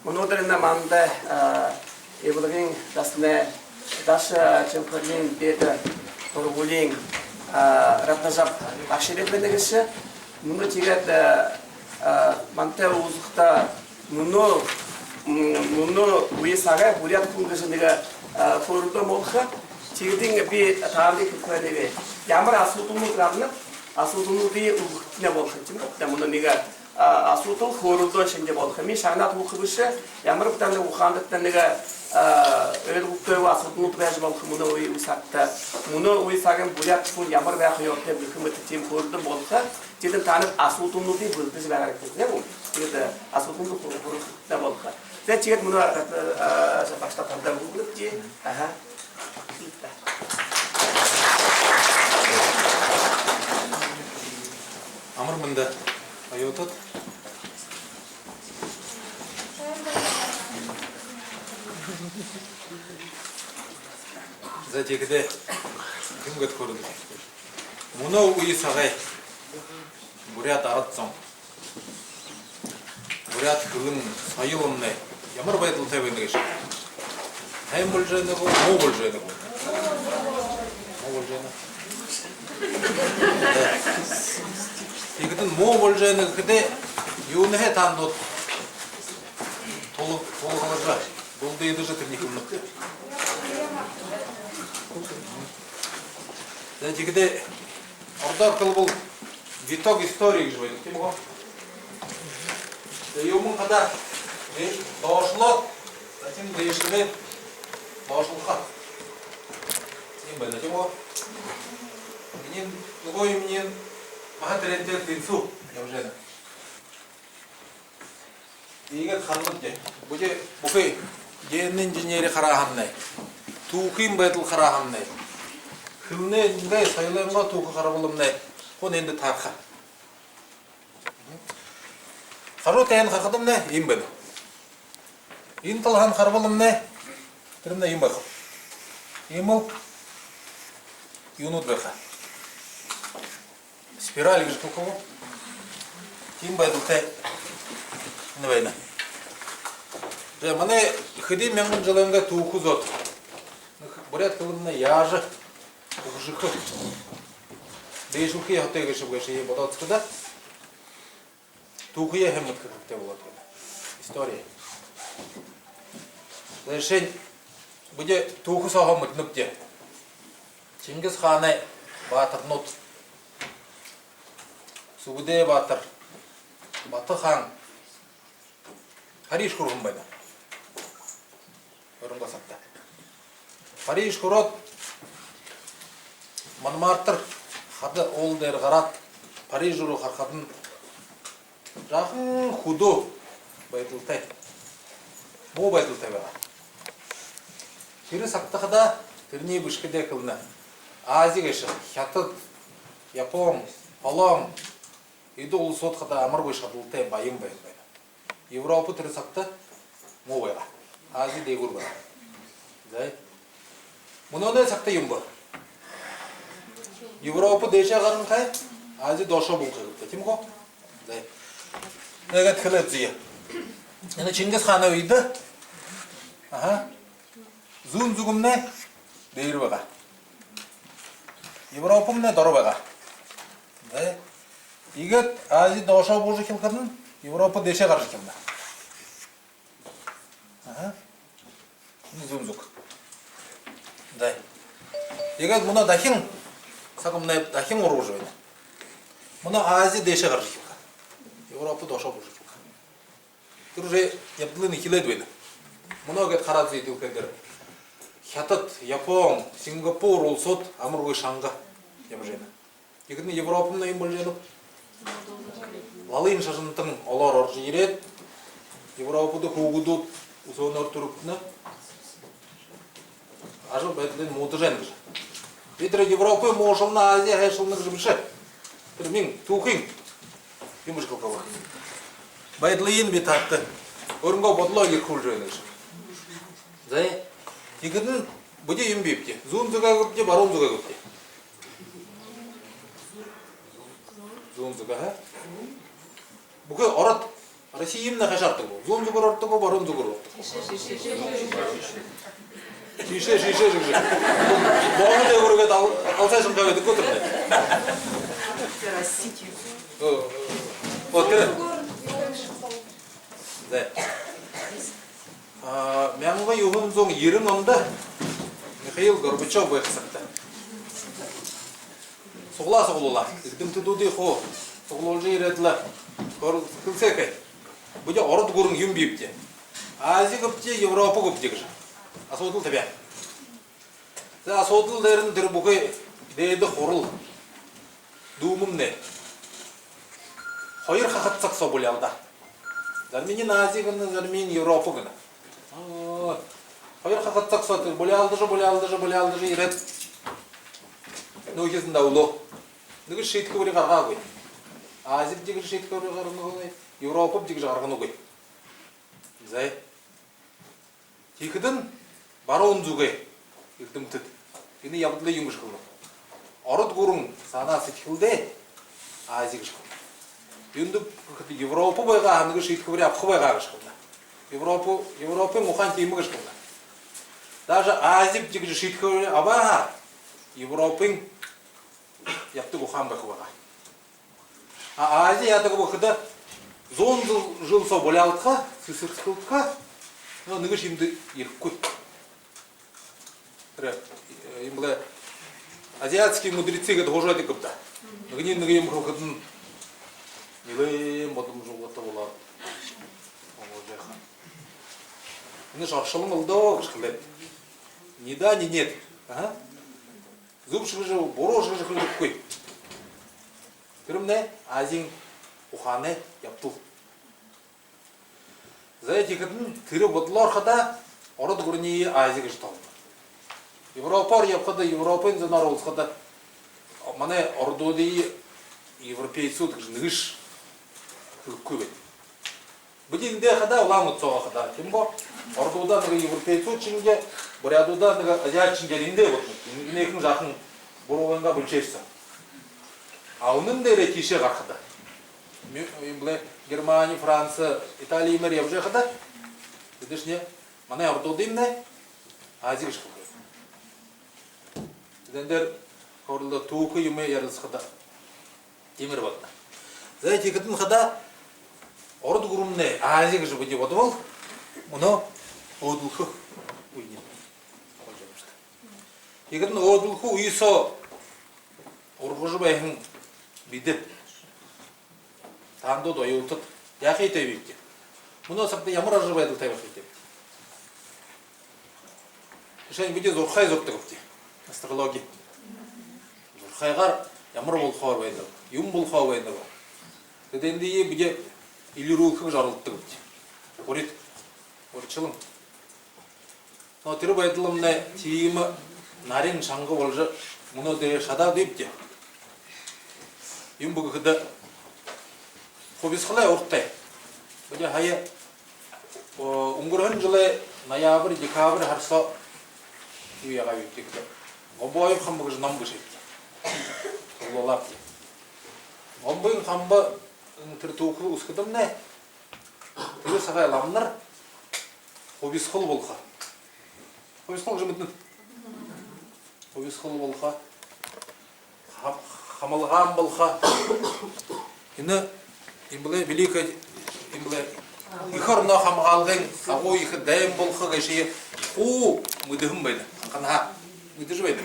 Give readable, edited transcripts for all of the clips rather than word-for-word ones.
Өнөөдөр энэ манд эвлогын дасны даш чемпионын дэд тургуулын ратнажап аширэт бэнэгш мөн тэгээд мантай уулзахта мөн уясага бурят күнгээс нэг форумд молха чигдин би таамдыг хэлэвэ ямар асуудлууд гарна асуудлуудыг өгөхнө болох юм байна. Мөн нэг асуудал хөрөлдөө шинж болох юм. Шагнат хөхөш ямар бутан ухаандат нэг өлгөтөө асуудлууд байж болох мөн уйсагта мөн уйсагийн бурят хүн ямар байх юм те бүхмэт тийм хөрөлдөө болох. Тэд таныг асуудлуудыг бүлдэж байгаа гэдэг юм. Тэгээд асуудлууд хөрөлдөө болох. Тэгээд чигэд мөн башта тандаа бүгд чи Амар мында аюутат за жигдэ кимгэт көрүн муно уй сагай бурят аратсан бурят хөрүн соёломны ямар байдалтай байна гэж тайм болж байна уу муу болж байна уу муу болж байна Игдэн муу болж байна гэдэг юуны хэ тандууд толгоолж булды идэж тэрний юм. Тэгээд игдэ ордоор бол витог историк гэж байна тийм үү? Тэгээд юм хадаа доошлоо затим дэшгээ доошлохаа. Тийм байна тийм үү? Миний нөгөө юм нь Махатрентер тэнцүү явж байна. Ийгэд ханамж бүжи бүхий ген инженери хараа хамнай. Түүхийн байдал хараа хамнай. Хөвнээ ингээ соёлынгаа түүх харуулмнай. Хун энд таарха. Харуу тань хахадамнай юм байна. Энэ тал хан харуулмнай. Тэрнэ юм байх. Юм уу? Юунууд байх. Спираль гэж тохоо. Тийм байдалтай энэ байна. Тэгээ манай хэдийн мянган жилинга түүхүзот. Бурят хөвнө яаж өгшөх. Дэшүхий хотыг шивгэш юм бодоцгода. Түүхий хэмэт хэрэгтэй болоод байна. История. Лешин бүдэ түүхсоо хомд нүбдэ. Чингис хааны баатарнууд Сүгдэ Баатар, Бата хаан Париж хүрхэн байна. Өрөнгө савта. Париж хүрээд Монмартр хад уул дээр гараад Париж руу харахад нь жаахан хөдөө байдалтай. Муу байдалтай байна. Тэр савтахада тэрний бишгэдэ хэлнэ. Азиг эш Хятад, Япон, Полон Иду улсууд хада амаргүй шалгалтай баян байна. Европ тэр цагта муу байна. Ази дээгүр байна. Зай. Мөнөөний цагта юм ба. Европ дэшээ гарan хай Ази доошоо бүгд гэдэг тийм үү? Зай. Нэгэт хэлээд зия. Энэ Чингис хааны үед зүүн зүгмнэ дээр байгаа. Европмнэ дор байгаа. Зай. Игэт Ази доошоо бужих хэлэхэд нь Европ дэшээ гарч юм байна. Энэ зүүн зүг. Зай. Игэт мөн дахин сагмнэ дахин урууж байна. Мөн Ази дэшээ гарч юм байна. Европ доошоо бужих. Тэр үе явдлын хэлээд байна. Мөнөгэд хараад зүйдэг гэхээр Хятад, Япон, Сингапур улсууд амаргүй шанга явж байна. Игэн Европ нь юм болж байна. Лалын шашинтан олоор орж ирээд Европод хүүгүүдүүд өсөөнөр төрөвтнө ажил байдлын муудажэн гэж. Бид тэр Европын моошолна Ази хайшилна гэж биш. Тэр минь түүхийн юм шиг байгаа. Байдлын би таттай өрөнгө бодлоо ирхүүлж байна гэж. Зэ тэгэн бүди юм бивдэ. Зүүн зүгээс бивдэ, баруун зүгээс бивдэ. Зүүн зүгээ. Бүхий ороод Россиям на хашарту. Зон зугурорту, барон зугурорту. Шише жиже. Боны да көргөт алсайсың кабеди көтүрдү. Вот да. Мянга югун зон ерин онда Михаил Горбачев байқасақта. Соғыла. Ирдім түдуді қо. Соғылы еретілі. Күлсекай. Бұде орыд көрін ем бейіпте. Азия көпте, Европа көпте кіжі. Асудыл табя. Асудыл дәрін түрі бұқы дейді қорыл. Думым не. Қойыр қақытсақ со болы алда. Зарменен Азия күні, зармен Европа күні. Қойыр қақытсақ со болы алды ерет. Нөкесінде ұлы. Нүгі шейткі көрі қарға қой. Азия дегі шейткі көрі қарғаны қой. Европа дегі қарғаны қой. Зай. Текідің бара онзуғай. Үлтім түт. Ені ябыдылы үйіңгі шықылды. Арыд көрің сана сетікілді. Азия шықылды. Енді Европа байға анығы шейткі көрі апқы байға шықылды. Европа мұқан кеймігі шықылды. Даже Азия дегі шейткі көрі абаға. Европаның yaptık o ham bakıvaga. Azia yaptık o kadar zon жыл со болялтка, сысыртка, но нигде şimdi иркуй. Именно азиатские мудрецы говорят, хожу это куда. Нигде им проходим. Милый модум жолота была. Они шаршалым алда, шкалет. Ни да, ни нет. Зубшығы жау, борожығы жықылы көй. Түрімне, азин ұханы яптыл. Зая текетін түрі бұдылар қада, орады көрінеге азиға жыталды. Европар япқада, Европайн зонар олысқада, мане ордоды европейсу нүгіш көбет. Бұдінде қада, ұлан ұтсоға қада. Кем ба? Ордода европейсу чинге, Бурядуда азиат чингерінде бұдын. Некін жақын бұруғанға бүлчерсі. Аунын дәрі кеше қақыда. Германия, Франция, Италия мәрі еп жақыда. Дедішіне, мана ордодымны, азиға шықылды. Дендер қорылды туықы емі ерілсі қыда. Темір бақыда. Зәй текетін қыда, орды күрімні азиға жыбы деп оды бол, мұны одылқы өйнен. Егердің одылқы үйісі ұрғыжы бәйхін бидіп, таңды дойы ұлтып, яқы етай бейді. Мұны сақта ямыр ажы бәйділ тайбақ етай. Үшәйін бүде зорқай зорқты көпті. Астрология. Зорқайғар ямыр бол қауар бәйді. Юм бол қауар бәйді бар. Кәденде е бүде илер ұлқы жарылтты көпті. Орет, оретшылым. Но түрі бәйділімне тиімі нарин шаңғы болжы мұны дәре шада дейіпте. Юм бұғы күді қобес қылай ұрттай. Бұде хайы ұңғырын жылы ноябрь, декабрь харса үйеға өйтті. Обойым қамбығы жынан бұш етті. Құлылап де. Обойым қамбы түрі туқылы ұсқыдым не? Түрі сағай ламныр қобес қыл болға. Қобес қыл жымытын. Қобес қыл болға. Хамылған болға. Ені, имбілі великай, имбілі ихарына хамғалғын, ағу ихы дайым болға ғайшайы қу мүдігім байды. Қанға мүді жібайды.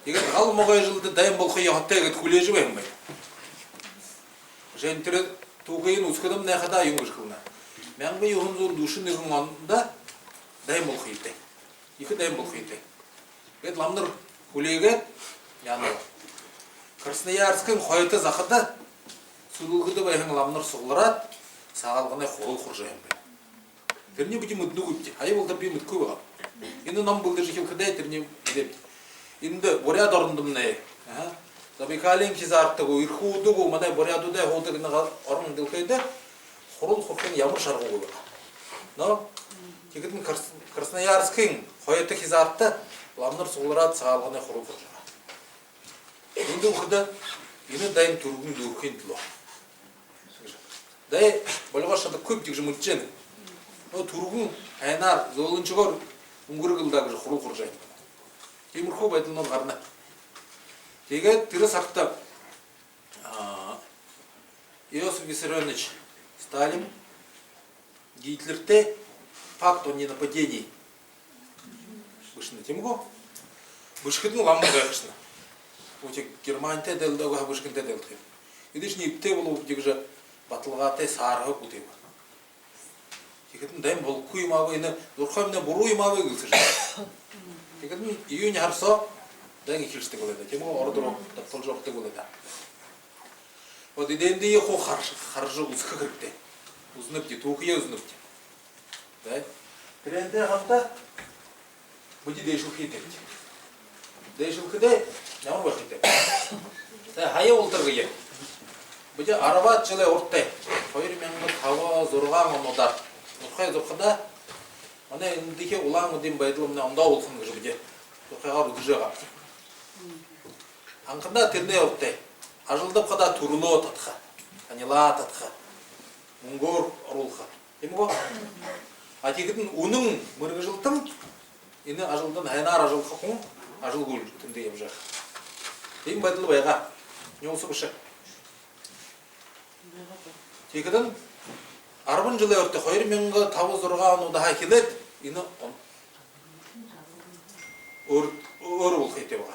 Егер ғал мұғай жылды дайым болға яғатта егет күле жібайым байды. Жән түрі туғайын ұсқыдым нәқада үйіңгіш қылына. Мәң бай ұғын зор дұшын үйің онында дайым болға етай. Екі дайым болға етай. Бет ламныр күлеге яны Красноярскын қойты зақыды сұлғыды байхың ламныр сұғылырат сағалғынай қолы құржайын бай. Терне бұте мүдді көпте. Айы болдар бей мүдді көбі. Енді нам бұлды жекел қыдай терне мүдепті. Енді боряд орындымны. Забайкален кезарты ғой, үрхуды ғой, мадай борядудай қолдығыны орын дылқайды. Құрыл құрқын ямыр шарғы ғой. Но, текетін Красноярскын қойты кезарты ламныр сұғылырат сағалғынай қолы құржайын. Енді ұқыда, ені дайын түргін дөркен тілі. 네 벌거셔도 көп 지금 묻지는. 너 두르군 айнар золынчыгор унгыргылдагы хуру хуржай. Тиймурху байдылнон гарна. Теге тиры сакта Иосиф Виссарионович Сталин Гитлерте факт о ненападении вышны темго вышкыдын ламга гайшна. Утек Германте делдага вышкынте делдге. Идиш нипте болуп дегже батылгате сарга кутеба. Тегедин дайм бол куймагы ине дурхамне буруймагы гылсыр. Тегедин июнь харсо дайм кирсте болду. Темо ордро таптол жокте болду. Вот иденди хо харжы узкы киркте. Узнупти тухия узнупти. Да? Тренде хамта буди дейшил хитет. Дейшил хиде намар бахите. Та хая ултыргы ек. Буди арабат жылы ортте. Койыр менгы хава зорган онодар. Нурхай зорхада ана индике улаңы дин байдылымна онда олсын гыжы буди. Нурхайга рудыжыга. Анкында тирне ортте. Ажылдап када туруло татха. Канила татха. Мунгор орулха. Эмго? Атигидин унун мыргыжылтым ини ажылдан хайнар ажылха кун ажыл гул тинде ебжак. Эм байдыл байга. Нёлсы бышы. Тигидин арбын жылы өртө койыр менге табыз урган уда келет ини өр бул хетебга.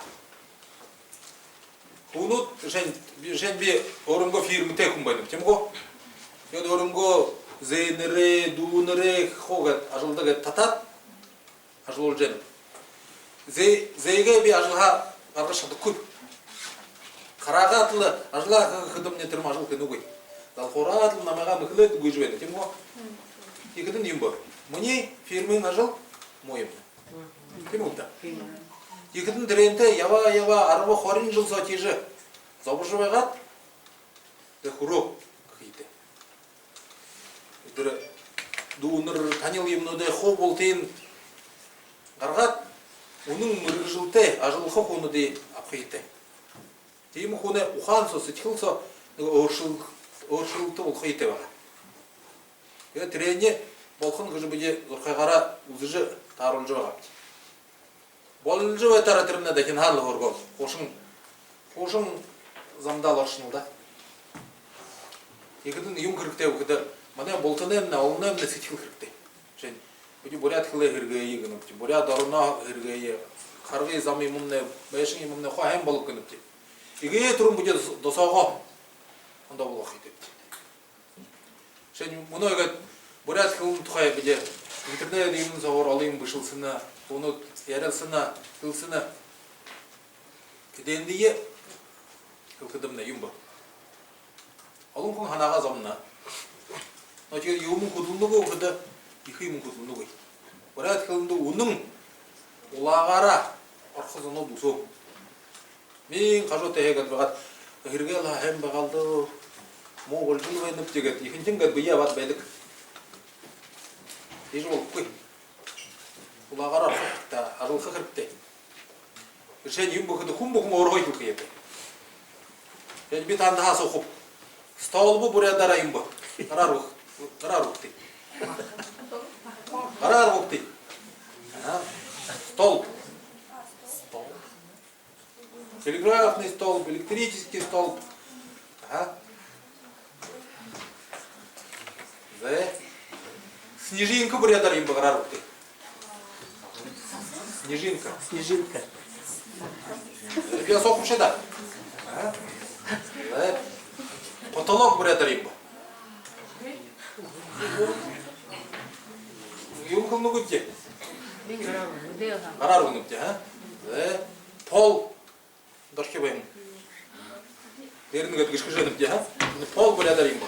Унут жен би орунго фирмы текун байдым. Темго? Йод орунго зейнере, дуунере хогат ажылдыгы татат ажыл жен. Зейге би ажылга аргашады көп. Карага атлы ажылга кыдым нетирим ажыл кенугой. Далхора атлы намага мыхлет гужбеди. Темго? Тигидин юмбо. Муни фирмын ажыл моем. Темгода. Тигидин тренте ява арба хорин жыл сотижи. Забужбагат де хуро кыйты. Дыр дууныр танил емноде хо болтын гаргат унун мыргыжылте ажылхо хонуде апкыйты. Тим хоне ухансо сытхылсо оршылты болкыйты бага. Я трене болхын гыжы биде зоркайгара узыжы тарылжы бага. Болжы ва таратырына да кен халы хоргол. Хошын замдал оршынылда. Егідін юм кірікте өкіді, мана болтынен, олынен не сетхил кірікте. Жен, өте бурят хылы хіргейі гынып, бурят орына хіргейі, қарғай замы имымне, байшын имымне хуахем болып гынып. Егeye тұрым бұде досаға, онда бұл оқиды. Жен, мұны өгет, бурят хылын тұхай біде, интернет имын зауыр алайын бұшылсына, оны ярылсына, хылсына, кедендіе, хылқыдымна юмба. Алын күн ханаға замына. Нәтиге юмын күділігі өкіді, екі юмын күділігі. Бірәт кілінді оның олағара арқызыны дұсу. Мен қажу тәйегет бағат, ғыргел әм бағалды, моғыл жыл байынып дегет, екіншін гәд бүйе бат бәйлік. Ежі болып қой. Олағара арқызықта, ажылқы қырыпты. Шен юм бұқыды, құм бұқым орғай күлкі епі. Шен бет анда хасы құп. Стол bu buraya darayım bu. Karar vakti. Karar vakti. Стол. Телеграфный столб, электрический столб. Снежинка buraya darayım bu karar vakti. Снежинка. Снежинка. Я сокум шеда. Потолок buraya darayım bu. Юм кылны көтте. Карар өнүпте, Пол дошке байым. Дерин көт кишки жөнүпте, Пол buraya darayım bu.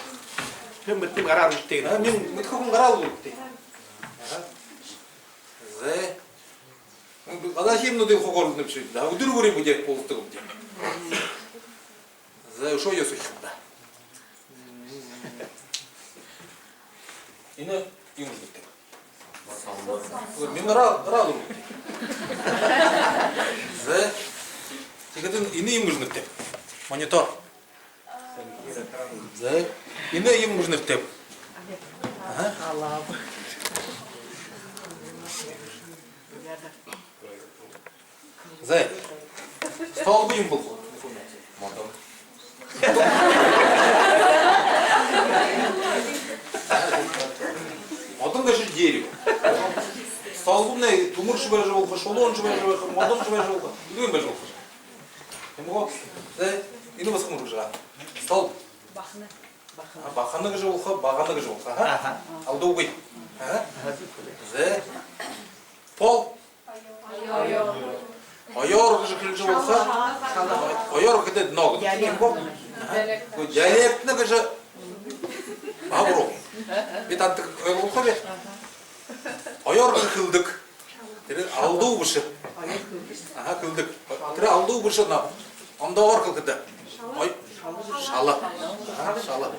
Hem bittim karar bitti. Мен мыткын карал болупте. Адахим ну дел хогор напиши. Да, удыр бурим буде полтыгым де. Шо ёсухда. Ine yumuşlukta. Мен ралым. Ze, тегедин ine yumuşlukta. Монитор. Ze, Ine им нужно втеп. Зай. Стол будем был. Модон даже дерево. Столбунай тумур шибай живолха, шолон шибай живолха, модон шибай живолха. Дуем бай живолха. Ему зай. Ину басқым жыға. Столб. Бақаны живолха, бағаны живолха. Алды убай. Зай. Пол. Ойор жықыл живолха. Ойор кедет ногы. Диалектны гыжы. Абру. Бет антық ойлголха бе. Ойор кылдык. Тире алдуу бышы. Кылдык. Тире алдуу бышы на. Онда ор кылды. Ой, шалы. Шалы.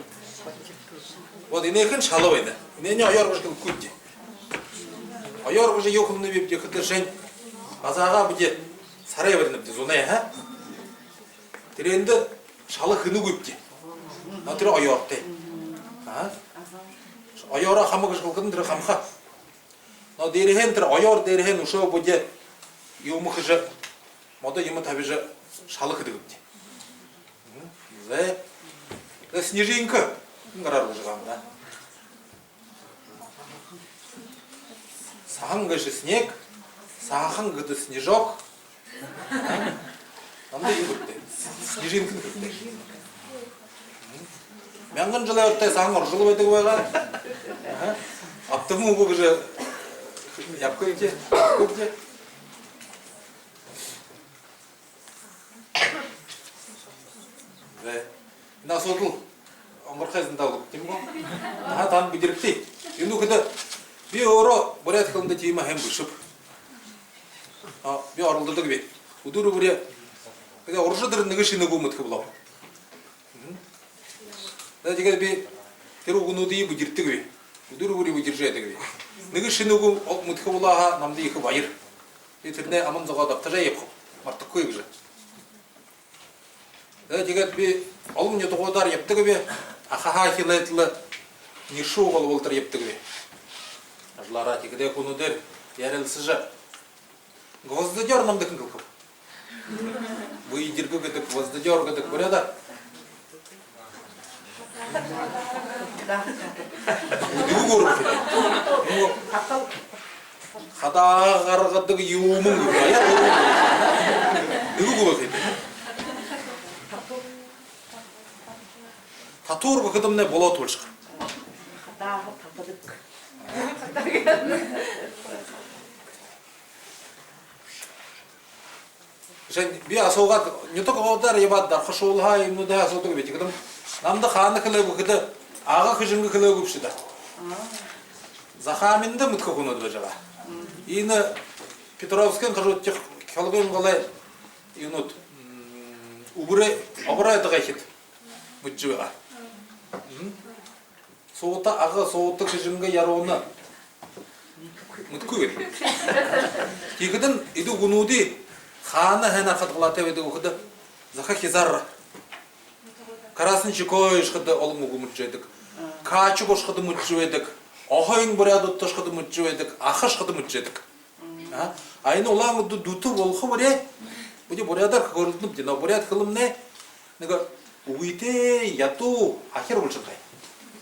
Вот инекин шалы байда. Инене ойор бышы кылды. Ойор бышы йохымны беп жекыты жен. Базаға бүде сарай берініп де зонай, Тире енді шалы хыны көпте. Тире ойор те. Ойора хамы кышкылкын тире хамха. Но дерехен тире ойор дерехен ушо бүде юмы хыжы. Мода юмы табижы шалы хыды көпте. Зэ снежинка. Ngarar бужығамда. Сахан гыжы снег. Сахан гыды снежок. Намда ем көпте. Снежинкін көпте. Мянгын жылы өртте сахан ұржылы бәді көйға. Аптымы бұл гыжы яп көйте. Көпте. Ина сотыл оңғырқайзында олып. Тем ғой? Тан бүдірікті. Енді күді bir euro buraya tıkılında tiyime hem bışıp. Bir arıldırdı gibi. Uduru buraya. Bir de oruçludur nıgı şini bu mıtkı bulam. Da diğer bir teru bunu diye bıcırttı gibi. Uduru buraya bıcırcaydı gibi. Nıgı şini bu mıtkı bulaha namda yıkı bayır. Bir türüne aman zağa adaptaja yapıp. Artık koyu güzel. Da diğer bir alım yotoğudar yaptı gibi. Ахаха хилайтлы нишу ол болтыр епті gibi. Ажлара текіде күні дер, ярелсі жа. Гвоздодер намды кін кылкып. Бұй диргі кедік, гвоздодер кедік бұряда. Үдігі көріп кеді. Қада қарғадығы еуімің кеді. Үдігі көріп кеді. Татур кыдым не болот болчук. Жен би асоуга не только одар ебаддар хошулха имну да асоуга бити кыдым. Намды ханы кылып кыды ага кыжыңгы кылып көпшүдө. Захаминде мытка кунуду бежага. Ины Петровскен кажут тех калгын голай юнут. Убуре обрай дагайхит. Мутжуга. Соғыта аға соғыты кыжымға яруына мұткүйін. Тегідің иді ұнуды қаны ән арқатқылаты өйді өкіді зақа кезарра. Карасын чекой шқыды олың ұғы мұтжу едік. Качы қошқыды мұтжу едік. Охайын бұряды ұттышқыды мұтжу едік. Ақы шқыды мұтжу едік. Айны олаң ұды дүті олқы бұря. Бұде бұрядар көрілдім дена. Бұряд қылым не? Уйте яту ахер болшындай.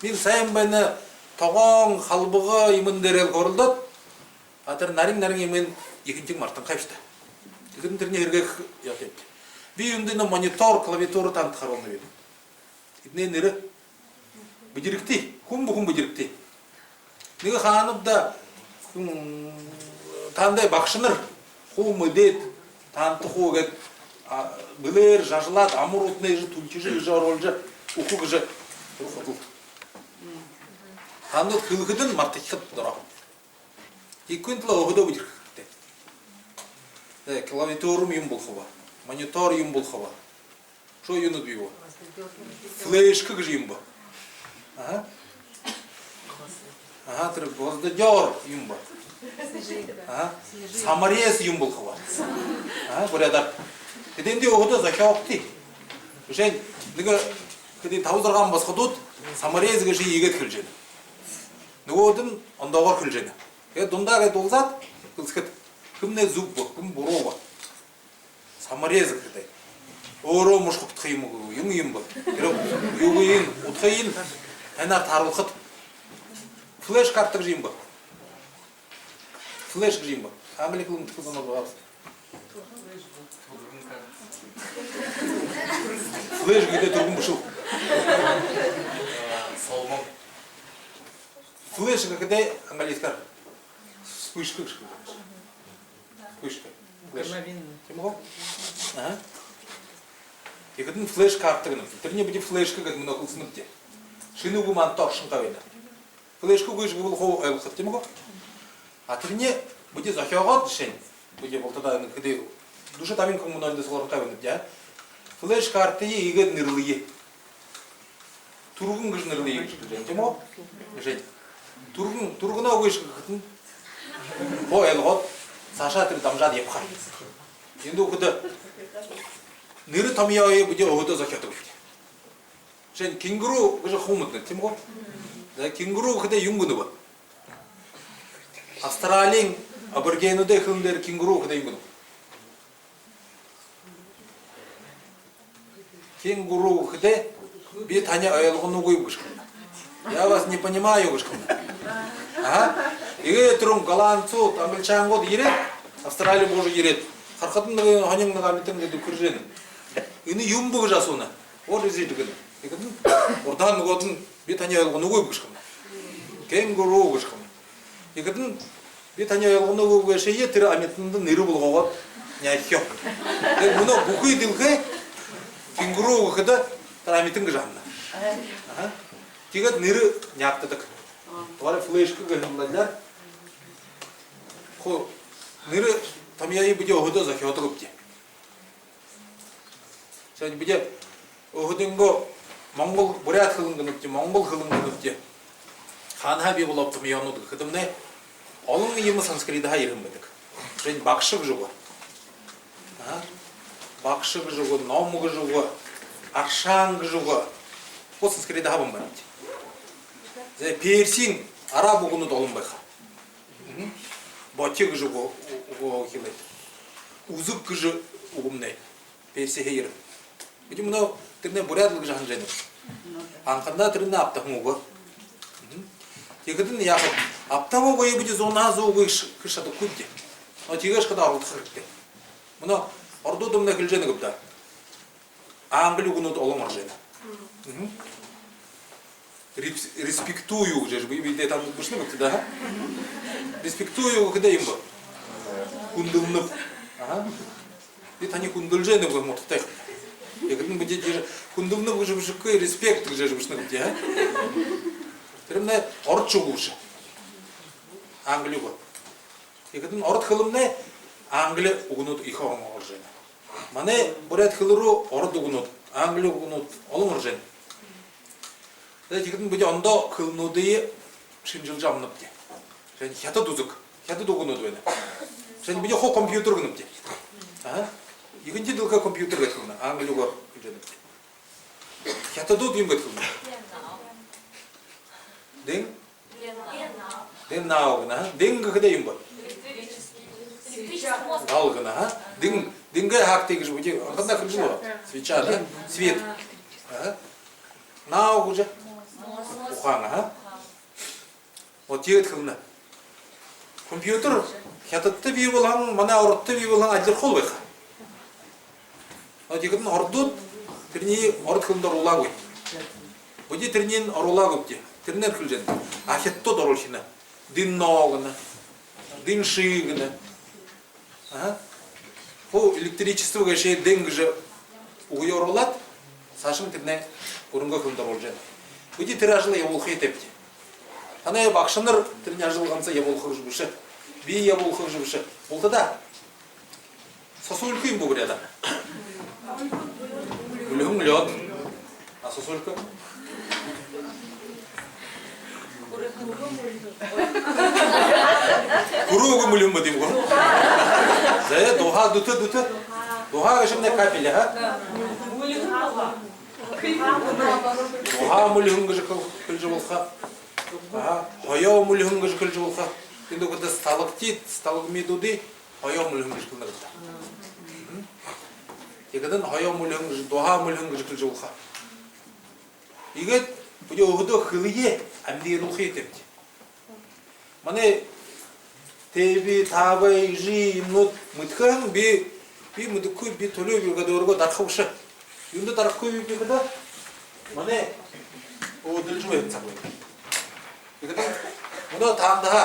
Мен сайын бәні тоғын қалбығы емін дәрел көрілдіт. Атыр нарың емен екіншің мартын қайшты. Екінің түріне ергек ят етті. Би үндіні монитор, клавиатуры танты қаруылны беді. Едінен әрі бүдірікті, күн бүдірікті. Неге қанып да тандай бақшыныр, қу мүдет, танты қу өгет. Былер, жажылат, амур отны ежі, түлчежі, ежі аролжы, ұқы ғыжы. Тандық кылғыдың мартыққыт дұрау. Еккен тұла оғыда бұдыр кікті. Клавиатурым ем болқы ба, монитор ем болқы ба. Шо юны бүй ба? Флешкі ғыжы ем ба. Түрі гвоздодер ем ба. Самарес ем болқы ба. Бұрядар. Кеденде оғыда зақа оқты. Үшен, неге кеден тауыздырған басқа дұд, саморезге жи егет килжен. Ногодын ондогор килжен. Дундага долзат кылскыт. Кимне зуб бу, ким бурова. Саморезг кытай. Оро мушкуп тхыйму, юм бу. Югын утхыйын анар тарылхыт. Флеш карттык жим бу. Флеш жим бу. Америкалык тукуна бар. Флеш гиде тургун бушул. Солмон. Флеш гиде английскар. Вспышка. Вспышка. Флеш. Тимго? Ага. Егидин флеш карттыгын. Тирне биде флешка как мына кылсыныпты. Шинугу мантошын кавена. Флешку гыжгы бул хо элхыт тимго? А тирне биде захягат дишен. Биде болтада кыды душа тамин коммунальный солар кавена, да? Флеш карты егид нырлые. Тургун гыж нырлые гыж тимго? Жень. Тургуна гыж кытын. Хо элхот Саша тир дамжад епхай. Енді кыды ныры тамияе биде огото захягат. Жень кенгуру гыж хумутны тимго? Да кенгуру кыды юнгуны ба. Австралиин аборигенуде хылымдер кенгуру кыды юнгуны. Кенгуру кыды би таня аялгыны койып кышкын. Я вас не понимаю кышкын. Ага. Иге турун голландцу, англичангод ирет, Австралия божу ирет. Хархатын ханыңнага митинге дүкүржен. Ини юмбуг жасуна. Ор изидигин. Игин ордан годун би таня аялгыны койып кышкын. Кенгуру кышкын. Игин би таня аялгыны койып шее тир аметинде ныры болгого няхё. Муну букуй дилге кенгуру кыды тарамитинге жанна. Ага. Тигат ныры няптыдык. Туара флешка гыгымладар. Хо ныры тамияи биде огодо захётыгыпти. Сен биде огодынго монгол бурят хылынгыныпти, монгол хылынгыныпти. Ханха би болоп тамияну кыдымне олың йымы санскрита хайрымбыдык. Сен бакшык жугу. А? Бакшык жугу, номуг жугу, аршанг жугу. По санскрита хабымбыдык. Персин араб угуну долынбайха. Батик же угу хилай. Узык же угумне. Перси хейр. Биди мына тирне бурятлык жахан жайны. Анканда тирне аптахмугу. Тегидин яхы аптамугу биди зона зоугу кышады кудди. Но тегеш када арылды хырыкты. Мына орду думна килжені кыпта. Англи угуну долымар жайны. Респектую уже, вы там пошли бы туда, респектую, когда им был, кундылнып, ага, это они кундылжены вы можете так, я говорю, мы дети кундылнып уже какой респект уже же пошли где, а, прямо орчу уже, Англию, я говорю, орд хилымне, Англия угнут их оржен, мане бурят хилыру орд угнут, Англия угнут, олым оржен. Жигитин биде ондо кылнуды шинжыл жамныпты. Жен хята дузук, хята дугуну дуэна. Жен биде хо компьютер гыныпты. Ага. Игинди дылка компьютер гыткына, англиуга кылжыныпты. Хята ду дим гыткына. Ден? Ден наугына, ден гыгыда им бар. Алгына, ага. Денге хактыгы биде, кандай кылжылы? Свеча, да? Свет. Ага. Науг уже. Ухана, а? Вот егет кылына. Компьютер хятатты бий болған, мана орытты бий болған адилер қол байқа. Вот егетін ордут, тіріне орыт кылында орула көй. Бұди тірінен орула көпте, тірінер кіл жәнді. Ахетто доролшына. Дин ноғына, дин шиғына. Бұл электричество көші денгі жа ұғый орулат, сашым тіріне орынға кылында орыл жәнді. Бұди тиражылы еболқы етепті. Ана бақшыныр тіріне ажылғанса еболқы жүбіші. Би еболқы жүбіші. Болды да. Сосулькі им бұл біреді. Мүлігім лед. А сосулькі? Куруғы мүлігім бөдейм ғой. Зая доға дүті. Доға ғышымне капелі, ха? Духа мулхын гыжы кылжы болха. Хойо мулхын гыжы кылжы болха. Енді күнді сталактит, сталагмидуди, хойо мулхын гыжы кылны кылда. Егеден хойо мулхын гыжы, духа мулхын гыжы кылжы болха. Егед бұде оғыды қылые әмді ерулхи етемді. Мане теби, табай, жи, имнут, мұтқан би мұдыққы би төлі біргеді орғы дарқаушы. Енді дарқы біргеді, мане оғыдыл жу әйін сақлайды. Егеден мұны таңдыға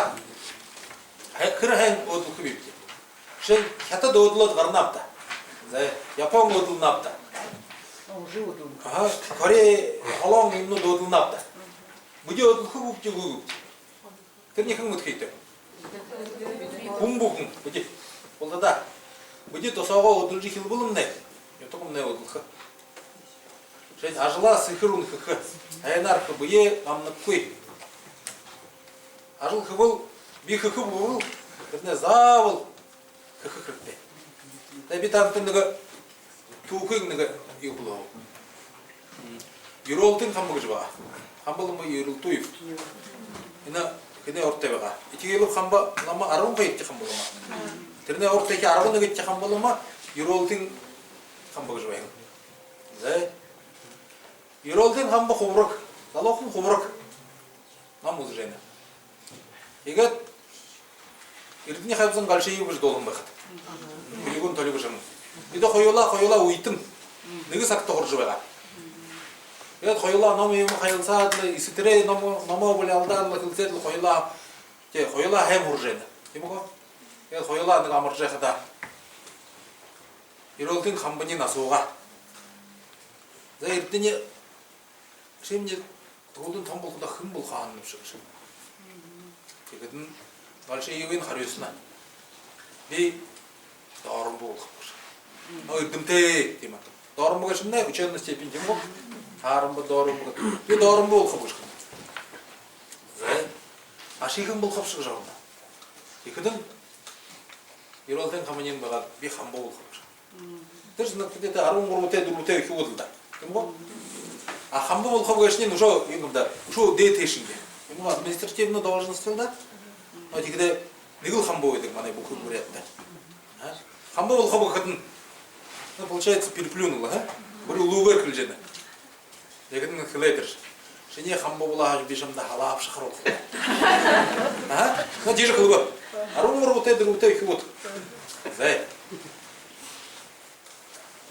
кір әйін оғыдылқы біргеді. Шын хәті доғыдылы ғарнапта. Япон оғыдылынапта. Коре халон имну доғыдылынапта. Бұде оғыдылқы бүкте көгіпте. Кірне кің мұтқайды? Кум бұқын, бұде. Олда да. Бұде тосауға оғыдылжы хил бұлым не? Ютоғым не оғыдылқы. Жайын ажыла сықырын қықы. Әйнарқы бұе амнық көй. Ажыл қыбыл, би қықы бұғыл, біріне завыл қықы қыртты. Дәбі танытындығы туқыңнығы юғылығы. Юролтың қамбығы жыға. Қамбылымы юрылтуйып. Кіне ортайбаға. Итігеліп қамбы лама арғын қайытты қамбылыма. Тіріне ортайки арғын өгетті қамбылыма юролтың қамбығы жыға. Юролтың қамбы құмырық. Залоқын құмырық. Намузы жайна. Егет ирдіне қайбызын қалшайы бұж долын бақыт. Күлігін төлі бұжымын. Еді қойыла ұйтым. Неге сақты құржы бәға. Еді қойыла номы емі қайылсадылы, исітірей номы болы алдадылы, кілседілі қойыла әм ұржайды. Кемі қо? Еді қойыла әндің амыр жайқыда. Иролтың қамбынен асуға. Зә ирдіне шемне тұғылдың там болқыда қым бұл қағанып шығышы. Егетін қалшы еуен қарыйысына. Бей дауырым бұл қапышы. Ирдімте деймін. Дауырым бұға шымна учебный степень деймін ғой. Арым бұл дауырым бұға. Бей дауырым бұл қапышы. Ашиғын бұл қапышы жағында. Екідің Еролтен қаманен баға бей қамбы бұл қапышы. Дұрсынық күдеті арым ғұрғыте дұрғыте өкі өділді. Деймін ғой. Қамбы бұл қапыға ұшо дейтешінде. Административную должность да? Вот когда нигыл хамбо это мане буквы говорят да. Хамбо был хабо хатн. Ну получается переплюнула, а? Говорю лугар кылжена. Я говорю хлетерш. Шене хамбо была аж бишам да халап шахрот. Ага? Ну диже кылба. Арумур вот это их вот. Зай.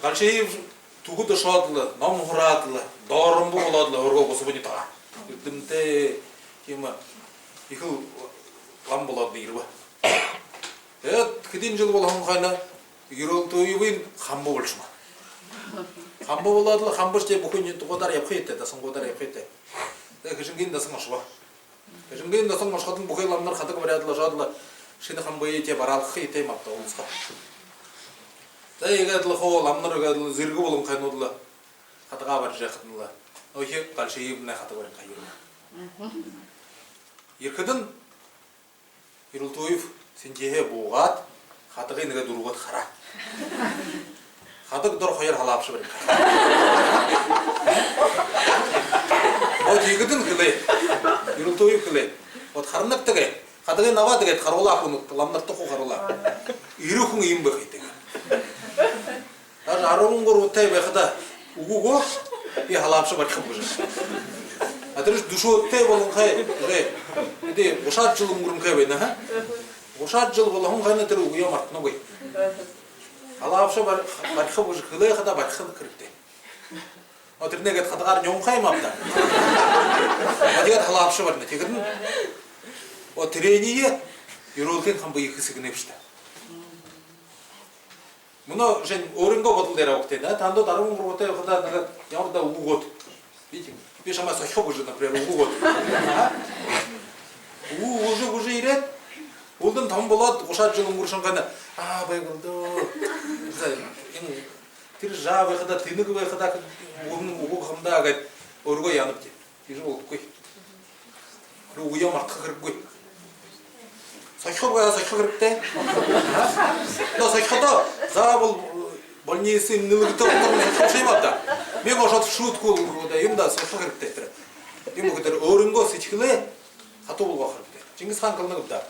Галшеев тугу дошадлы, нам хурадлы, дорым боладлы, орго босубуни тага. Ирдимте кема ихыл лам болады ирба. Кеден жыл болған қайна Еролтойыбын хамбо болшыма. Хамбо боладылы, хамбош деп бүкін тұғадар епқейті, дасың қодар епқейті. Кешінген дасың ашыба. Кешінген дасың ашқатын бүкей ламнар қатығы барадылы жадылы, шені хамбо ете баралықы ете мапта олысқа. Егадылы қоға ламнар егадылы зіргі болым қайнодылы, қатыға бар жақытынылы. Ойке қалшы ебіне қаты барын қайырма. Еркідің Еролтойып сентеге боғат, қатығы енеге дұрғат қара. Қатық дұр қойыр халапшы бірін қара. От егідің кілей, Еролтойып кілей. От қарынық тіге, қатығы нава тіге қарула құнық, ламнарты қу қарула. Ирі құң ең бұқ етіге. Даже аруын ғыр оттай бәқіда ұғы ғо, и халапшы бар қым бұжы. Атырыш душу оттай болын қай, еде ғошат жылым ғырым қай бәйді, ха? Ғошат жыл болын қайны түрі ұя мартыны бай. Халапшы бар қым бұжы қылай қада бар қым кіріпті. Отырне гәт қатығар нёң қай мапта. Адегат халапшы бар, тегірдің. О трение Еролтен қамбы екісі кінепшті. Мұны жән орынға ғотылдары оқтайды, таңды дарымын ғырғотай ғырда яғырда ұғы ғот. Видите, пешама сахё бұжы, например, ұғы ғот. Ұғы ғыжы ерет, олдың там болады, ғошат жылын ғыршын қайна, бай ғылды, тір жа байқыда, тыйнығы байқыда, ұғы қымда ағайд, орға янып де, ежі болып қой. Ұғыя мартқа қырып қой. Сахё бая сахё қырыпты. Но сахёда за был больницы, нылыгты, он там не шеймапта. Мен ошот шутку да юмда сошу керектетир. Эми көтөр өрөнгө сичкиле хатуу болгоо керектет. Чингис хан кылны да.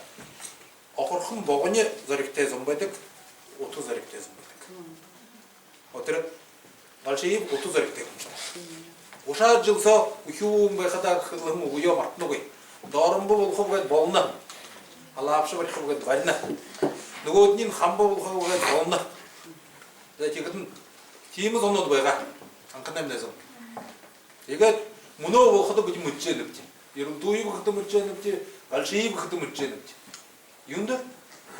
Акыркын богоне зарыктэ зомбайдык 30 зарыктэ зомбайдык. Отыр Алшиев 30 зарыктэ. Оша жылса үхүүм байхада кылым уё мартнугой. Дорымбы болгоо болна. Алаапшы бір қылғы барына. Нөгөдінен қамба болға болна. Тегетін тиіміз оны байға. Анқынай мінезім. Егет мұны болғады бұды мүтченіпті. Ерімдуы бұқыды мүтченіпті. Алшиы бұқыды мүтченіпті. Юнды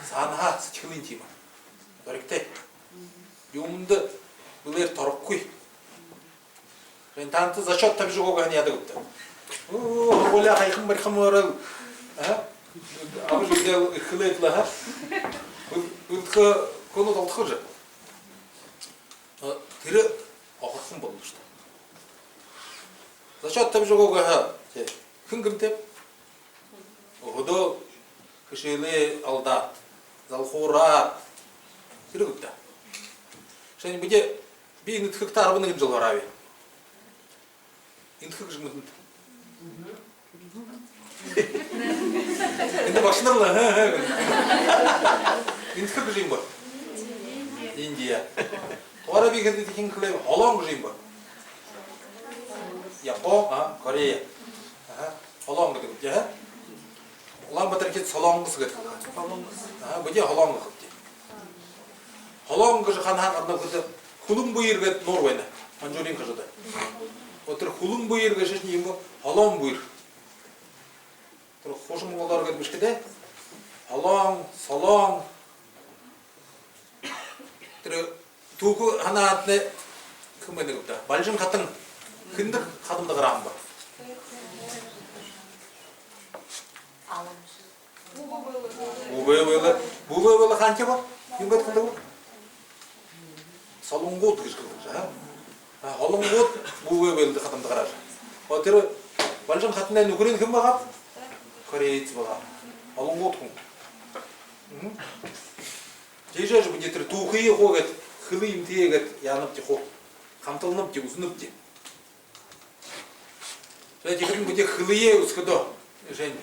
санға сычқылын тиімі. Дөрікті. Юмды бұлер торып қой. Мен танты зачет таб жоғуға аяды көпті. Оля қайқым бір қым орал. Абы жерде хылетлы ха. Үлтқы көні толтықы жа. Тірі ақырқын болды ұшты. Зачет таб жоғуға ха. Күн кімтеп? Оғыды кішелі алдат. Залқорат. Тірі көпті. Шәне бүде бейін үтқікті арбының жыл бар аби. Интқық жығмыдың. Енді башынырла. Интқық жиын бар. Индия. Туара бейгенде декен кілей олонг жиын бар. Япон, Корея. Олонг дегіп. Олан батыр кет солонгысы кет. Бұде олонг қып. Олонг жы қанған арна күді құлым бұйыр кет Норвайна. Манжурин қыжыды. Отыр құлым бұйыр кет жешін ең бұл олонг бұйыр. Қошым олар кет мүшкеде. Олонг, солонг. Туғы ғана атны кім өйді көпті. Балжын қатын күндік қадымды қырағым бар. Бұғы өйлі қанке бар? Кім көт қылды бұл? Солонгот кіш қылды. Олонгот бұғы өйлі қадымды қырағы. Отыр балжын қатыннан үкірен кім бағап? Корейц бағап. Олонгот күн. Жейжа жы бұдетір туғые қоғет, қылыйым тегет, янып те қоқ. Қамтылынып те, ұзынып те. Жа дегірін бұде қылые ұсқыды. Жен.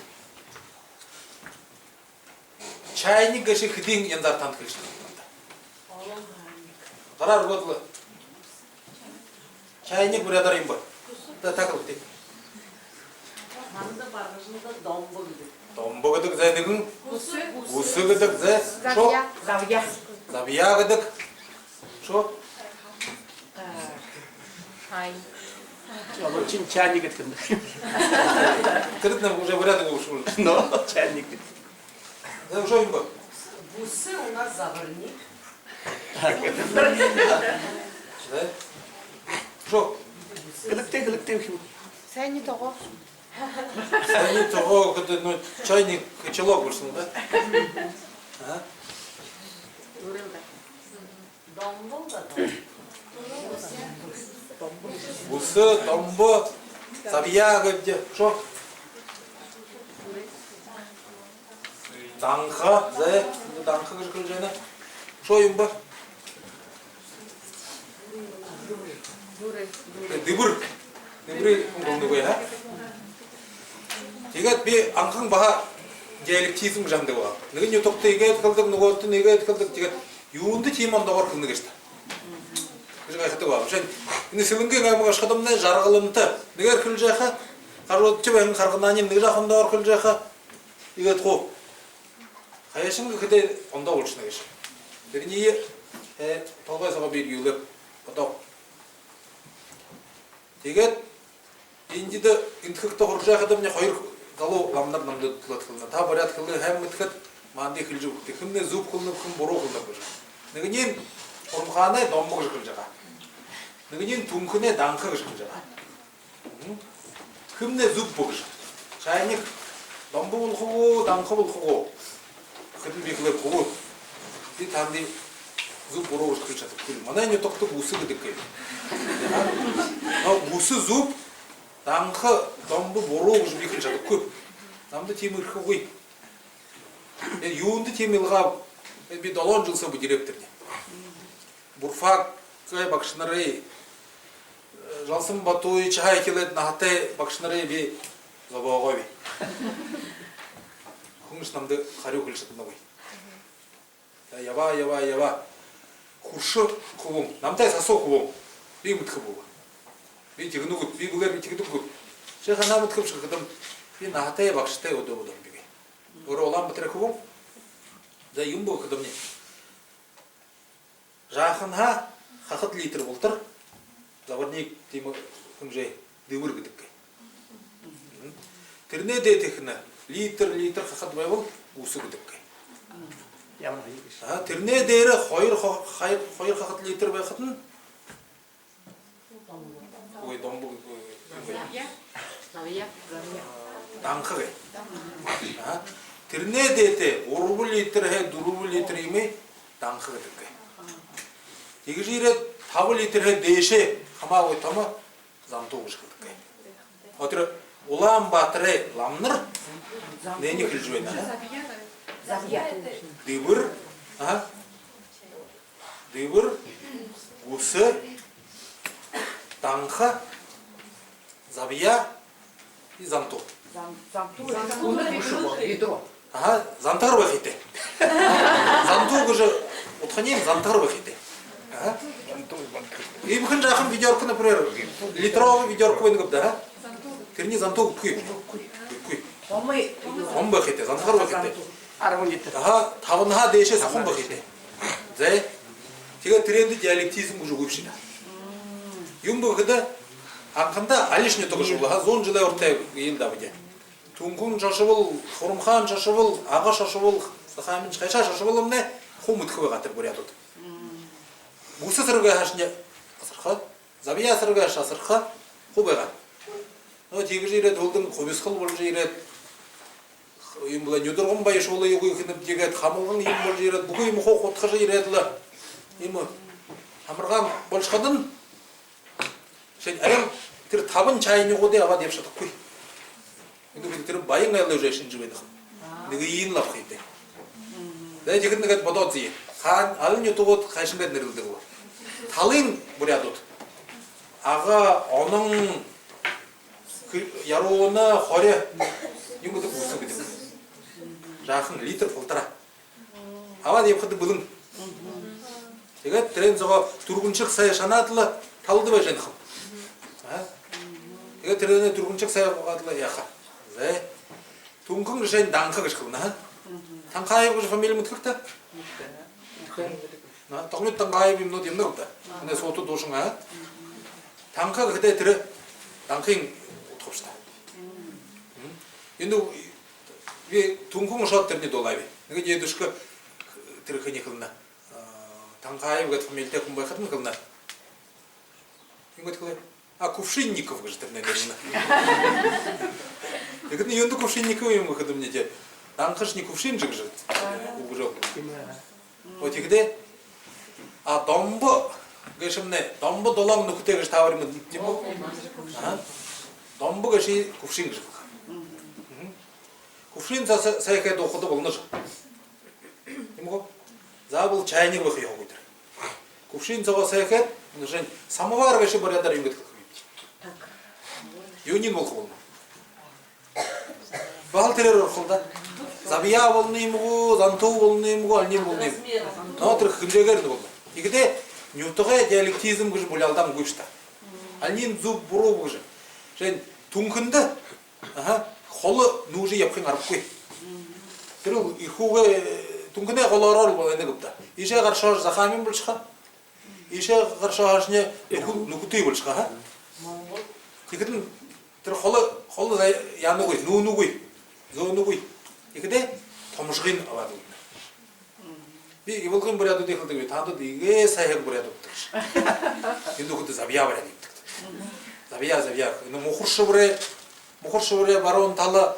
Чайник гаши хидин яндар тант кылышты. Қарар көтлі. Чайник бұрадар им бар. Да такыл тек. Манда барғышында домбы күдік. Домбы күдік зәдігін. Усы күдік зә. Завия. Завия күдік. Шо? Хай. Очень чайник открыт. Кредитным уже варианты ушел. Но чайник. Да уже им бар. Бусы у нас заварник. Да? Шо? Кылыктей. Сәйні тоғы. Они того, когда чайник котелок вышел, да? Өрілді. Домбыл да Бусы, домбы, сабия где? Шо? Данха, зэ, данха кышкыл жана. Шо им бар? Дыбыр. Дыбыры ұңғылды қой, ha? Тегет бе аңқың баға жәйлік тейсің жанды оға. Нүген ютоқты егет қылдық, нүготты егет қылдық, тегет юынды тейманда бар қылды кешті. Күші қайқыты оға. Шен, үні сілінген әміға шқыдымны жарғылымды. Нүгер күл жақы, қарғылытчы бәңін қарғынанем, нүгі жақында бар күл жақы, егет қоп. Қаяшыңғы күде онда олшына кеші. Деген ие, толғай саға бер үйіліп, отау. Тегет, индиді интхықта құржақ адамне қойыр залу ламдар намды тұлат қылына. Та барят қылды, әм мүтхіт маңды қылжы бұқты. Кімне зуб қылынып, кім бұру қылынып бұжы. Нүгінен ұрымқаны домбы қыш қылжаға. Нүгінен түңкіне даңқы қыш қылжаға. Кімне зуб бұғыш. Чайник домбы бұлқығы, даңқы бұлқығы. Қытын бекілер қығы. Де таңды зуб бұру қыш қылжатып күл. Мана не тоқты бұсы күдік кәйді. Бұсы зуб даңқы домбы бұру қыш бекіл жатып көп. Намды темірхі қой. Юынды темілға бе долон жылса бұ директорне. Бурфак, бақшынары жалсым батуй чахай келет нахтай бакшнары би забогой би. Хумш намды харю кылшытны бой. Ява. Хуршы кубум. Намтай сасо кубум. Би мытхы бу. Би тигнугут, би булар би тигнугут. Шеха намыт кыпшы кыдым. Би нахтай бакштай одобудum биге. Ора олам бытыры кубум. За юмбу кыдым не. Жахынха хахыт литр болтыр. Заварник тимы кымжай дыбыр гыдыккай. Тирне детехна литр хахыт байбыл усы гыдыккай. Тирне дейрі хойыр хахыт литр байхытын. Ой, домбу. Даңқы гай. Тирне дейте орубу литр хай дурубу литр емей даңқы гыдыккай. Тегі жирет табы литр хай дейше хама ой тама замту гыдыккай. Отыр улам батыры ламныр нені хілжуена? Дыбыр, усы, даңқы, забия и замту. Зантығыр бақиты. Замту күжі ұтқанен зантығыр бақиты. Ибхын жақын видеорку, например, литровый видеорку бен көпті. Терни замту күй. Хом бақиты, зантығыр бақиты. Табынға дейше сақым бақиты. Зай, тега тренді диалектизм күжі көпшіна. Юм бұғыда ақында алишне тұғы жылыға, зон жылай ортай елді абыде. Тунгун шашыбыл, Хурумхан шашыбыл, Аға шашыбыл, Сахамин шайша шашыбыл өмне хом үтхіве қатыр бұря тұд. Бұсы сырға хашне асырға, забия сырға асырға хубайға. Тегі жирет, олдың қобес қыл бұл жирет, Имбла нюдырғын бай шолы еғой кініп дегет, қамылғын ем бол жирет, бұғы ем хоқ отқа жиретлі. Емі, хамырған болшқадын, әлем тір табын чайыны қоды аға деп шатық қой. Енді тір байын айлы жайшын жібеді қым. Неге иін лап қейді. Дәй жекін дегет бодот зейін. Алын ютуғыт қайшынғат нерілді бұл. Талын бұрядот. Аға оның яруыны хоре емді бұсы бідік. Жақын литр пылтыра. Ава деп қыды бұлың. Тегет трен соға тұрғыншық саяшанатылы талды бай жәнді қым. Тегет трене тұрғыншық саяшанатылы яқа. Туңқың жайын даңқы қышқылына. Таңқайып күші фамилия мұткықта? Тағмет таңқайып емнот емді қылда. Міне соты дошыңа. Таңқы қыдай түрі даңқың ұтқышта. Енді туңқың ұшат түріне долай бе. Неге дедушкі түрі қыне қылына. Таңқайып қыд фамилия күн байқатын қылына. Ең қыд қылай? Кувшинников қыжы түріне беріне. Егін енді кувшинников ем қыды мне де. Даңқыш не кувшин жық жыт. Уғырыл. Вот егде, домбы, гешімне, домбы долам нүкте геш таварымы дейті бұл. Домбы геші кувшин жық. Кувшин сайқайды оқыды болны жық. Дем ғой? Забыл чайник бұқы еу көйтір. Кувшин заға сайқайды, самовар геші бір ядар емгет қылқы бейті. Юнин болқы болны. Бағыл терер ұрқылда. Забия болны емгі, занту болны емгі, алнен болны емгі. Наутыр күнжегерді болды. Егде нютыға диалектизм күжі бұл алдан көшті. Алнен зуб бұру күжі. Жән түңкінді қолы нұжы епкен арып қой. Түрі ихуға түңкінде қолы арал бол әне көпті. Ише қаршаш зақамен бұл шыға. Ише қаршашыне нүкіті бұл шыға. Егдің түрі қолы яны қой, нуыны қой, зоны қой. Егде томышғын алады. Би ебілғын бұряды декілді көй, танды деге сайық бұряды бұттықшы. Енді күнді забия бұряды ебдікті. Забия. Енді мұқыршы бұря баруын талы,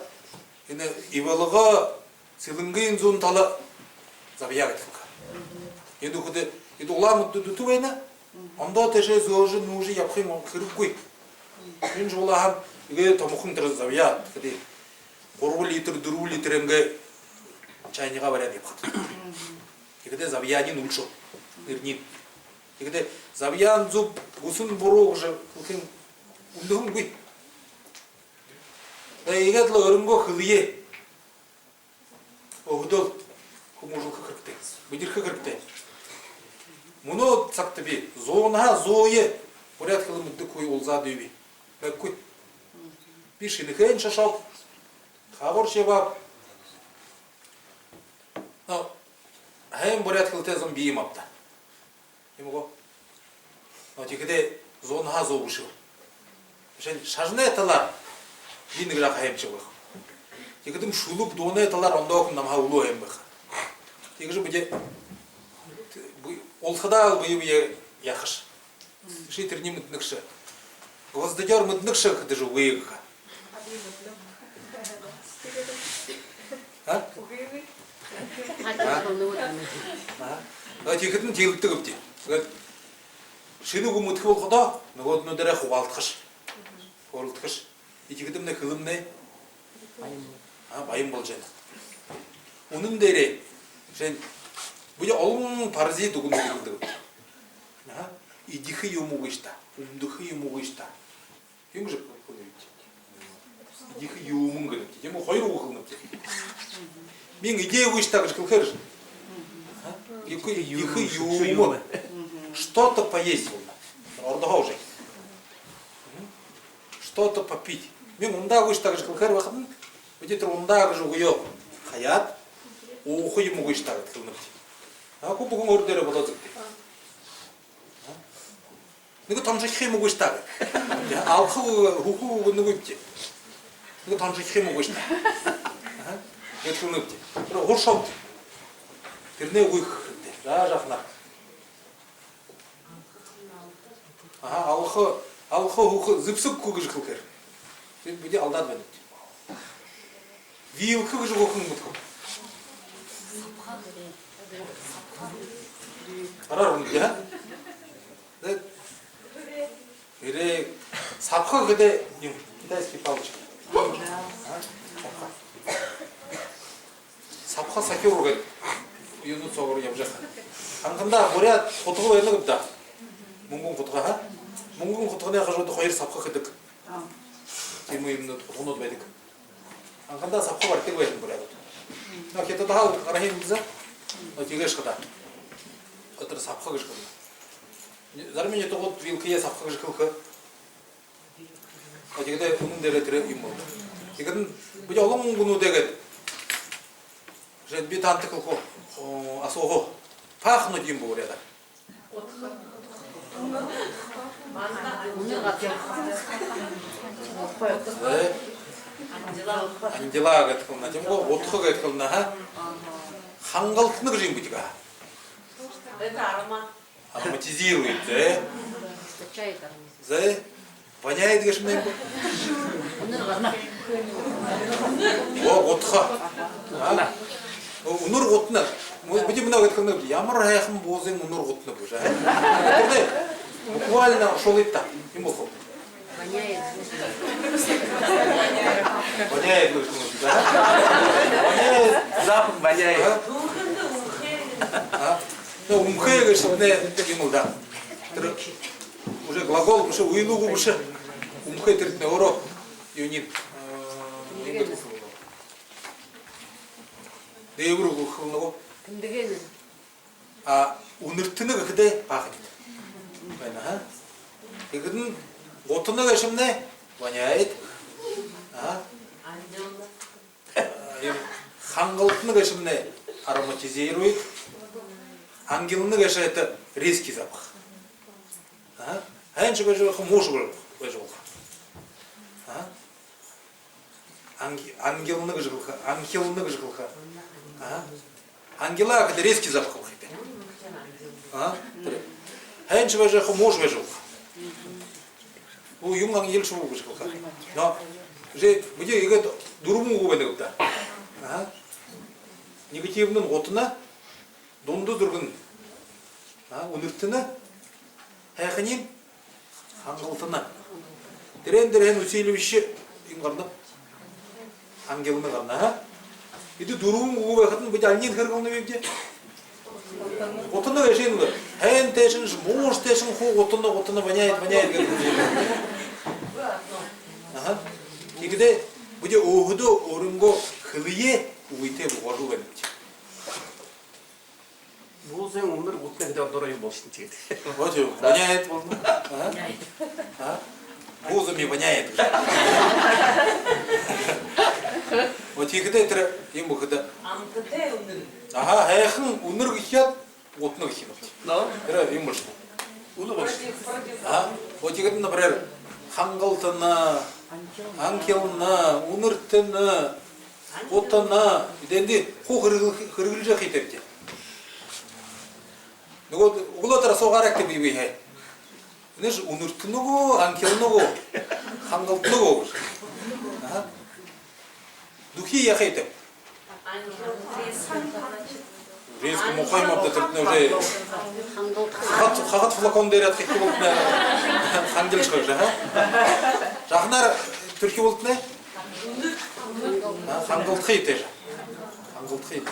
енді ебілігі сылыңғын зон талы забия кетілгі. Енді күнді, енді ұла мұдды дүті байна, онда тәші зөжі нұжы япқын кіріп көй. Мен жолағам, еге томықын түрі забия. Қорғы литр, дұру литренге чайныға барян еп қады. Егде забиянин ұлшыл, үрнин. Егде забиян зуб, ұсын бұру ғыжы, ұлкен 운동 그. 나 이게 또 어른 거 그리에. 어도 그 무슨 그렇게. 뭐지 그렇게. Мұны сақты бе, зона зойы, поряд қылымды көй олза дөйбе. Бәк көй. Бешіні кәйін шашал, қабыр шебап. Әйін поряд қылтезім бейім апта. Емі ғо? Текеде зона зо бұшы. Шажны әталар, бейін ғырақ әйім чығық. Текедім шулып доны әталар, онда оқым намға ұлу әйім бұқ. Текежі бұде Олхада бые яхш. Шитер не мытныкшы. Гвоздодер мытныкшы даже выеха. А? А тикетин тегилти көпти. Шину гумут холхода, но вот ну дере хвалткыш. Хвалткыш. И тикетимне кылымне байым болжен. Унун дере сен Bu olum parzi dugun dugun. Ha? İdihi yumuğu işte, umduhi yumuğu işte. Yumuğu konuyordu. İdihi yumuğun gibi. Yemu hayır okunup. Ben ideyu işte kılkır. Ha? İdihi yumuğu. Что-то поесть было. Orada уже. Что-то попить. Ben onda işte kılkır bakın. Будет onda жугуё. Hayat. Уху yumuğu işte kılınıp. 아, 그 부분 어디로 받아들게. 이거 던지 힘 먹고 있다. 알코 후후 누구 있지? 이거 던지 힘 먹고 있다. 이거 누구 있지? 그럼 호쇼. 들네 우이 그때. 라자나. 아, 알코 후후 즙습 그거 그거. 지금 이제 알다면. 위에 그거 저거 그거 못. 알아는 게? 네. 이래 사파 그대 기다리기 빠우지. 사파 사교로 그 유는 쪽으로 yapacak. 한간다 머리야 고토가 있는 겁니다. 몽공 고토가 하? 몽공 고토가 가지고 거의 사파 그득. 지금 있는 돈도 매득. 한간다 사파 벌때 거 있는 거야. 나 걔도 하고 가라 힘들어. 어디가 싶다. 어떤 사파가 싶다. 자르면 또 곧 윌크에 사파가 싶고. 어디가 오는 데를 들어 임모. 이건 뭐지 얼른 군도 되게. 제 비탄트 그거 아소호 파크노 좀 보래다. 안젤라 같은 거 좀 어떻게 같은 거 하? 한글트는 그림 보지가. Ароматизирует, да? Воняет, говоришь, мне? О, отха. Унур отна. Мы будем много говорить, ямар хайхам бозен унур отна боже. Это буквально шолита. Имохо. Воняет. Воняет, говоришь, да? Воняет. Запах воняет. Ну, умхе, говоришь, ему да. Уже глагол, уже уйлугу, уже умхе терпне оро, юнин. 네 입으로 그런 거고. 아, 오늘트는 그때 봐야 돼. 왜냐? 이거는 어떤 거 싶네? 뭐냐이? 아? 한글트는 거 싶네. ароматизирует. ангелный гаши это резкий запах. А? Раньше говорил, что муж был. Ангелный гаши, ангелный гаши. Ангела это резкий запах. Раньше говорил, что муж был. У юман ел шубу гаши. Но 이제 뭐지 이거 누르면 오고 있는 겁니다. негативный отына dondu durgun. Уныртыны хайханин ангалтына. Дерен усилище имгарда ангелны гарна. Иди дурун угу бахатын бу алнин хыргылны бебде. Отына гашен хэн тешин муж тешин ху отына воняет. 이게 뭐지 오후도 오른 거 그게 우이테 뭐로 되는지. 무슨 오늘 못된 정도로 멋있지. 뭐죠? 뭐냐 해 뭐? 아? 무슨이 뭐냐 해. 어떻게 그때 들어 이뭐 그때 안 그때 오늘. 아하 해흥 오늘 그 희앗 못는 거 희노. 너 그래 이물. 오늘 멋있. 아 어떻게 그때 그래 한글तना 안키오나 오늘때나 옷तना 이데인데 호 흐르르르 해대지. 누구 우리나라 소가락 때문에 왜 해? 근데 오늘때노고 안키오노고 한글때노고. 아 누히 해대. Рейск мухай мапта тертне уже хагат флакон дерет кетти болуп не хангел чыгып жа. Жакнар түрки болуп не? Хангел хейте. Хангел хейте.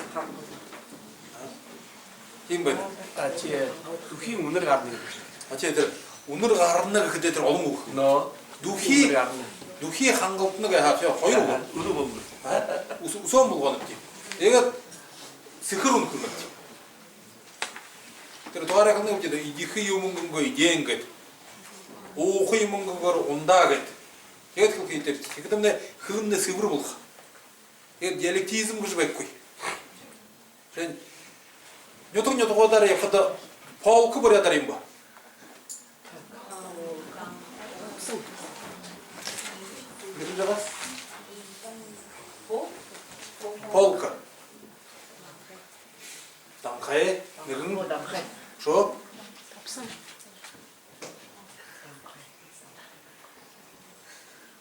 Ким бен? 아치 두히 오늘 가는 거. 아치들 오늘 가르는 그때들 어묵. 너 누히 누히 한국는게 하죠. 거의로. 오늘 뭐 우선 먹었는지. 얘가 스크론 그거지. 그래 도아래 간다 보지 이 흐유 먹는 거 이게인 것. 오 흐유 먹는 거를 온다 것. 얘가 그렇게 있대. 그 때문에 흐름내 스브로 볼까. 얘 디알렉티즘 그저 뵙고. 그래 요통 하다래 옆에다 폴크 버려다래 임바. 무슨 자가? 폴크. 당카에 너는 저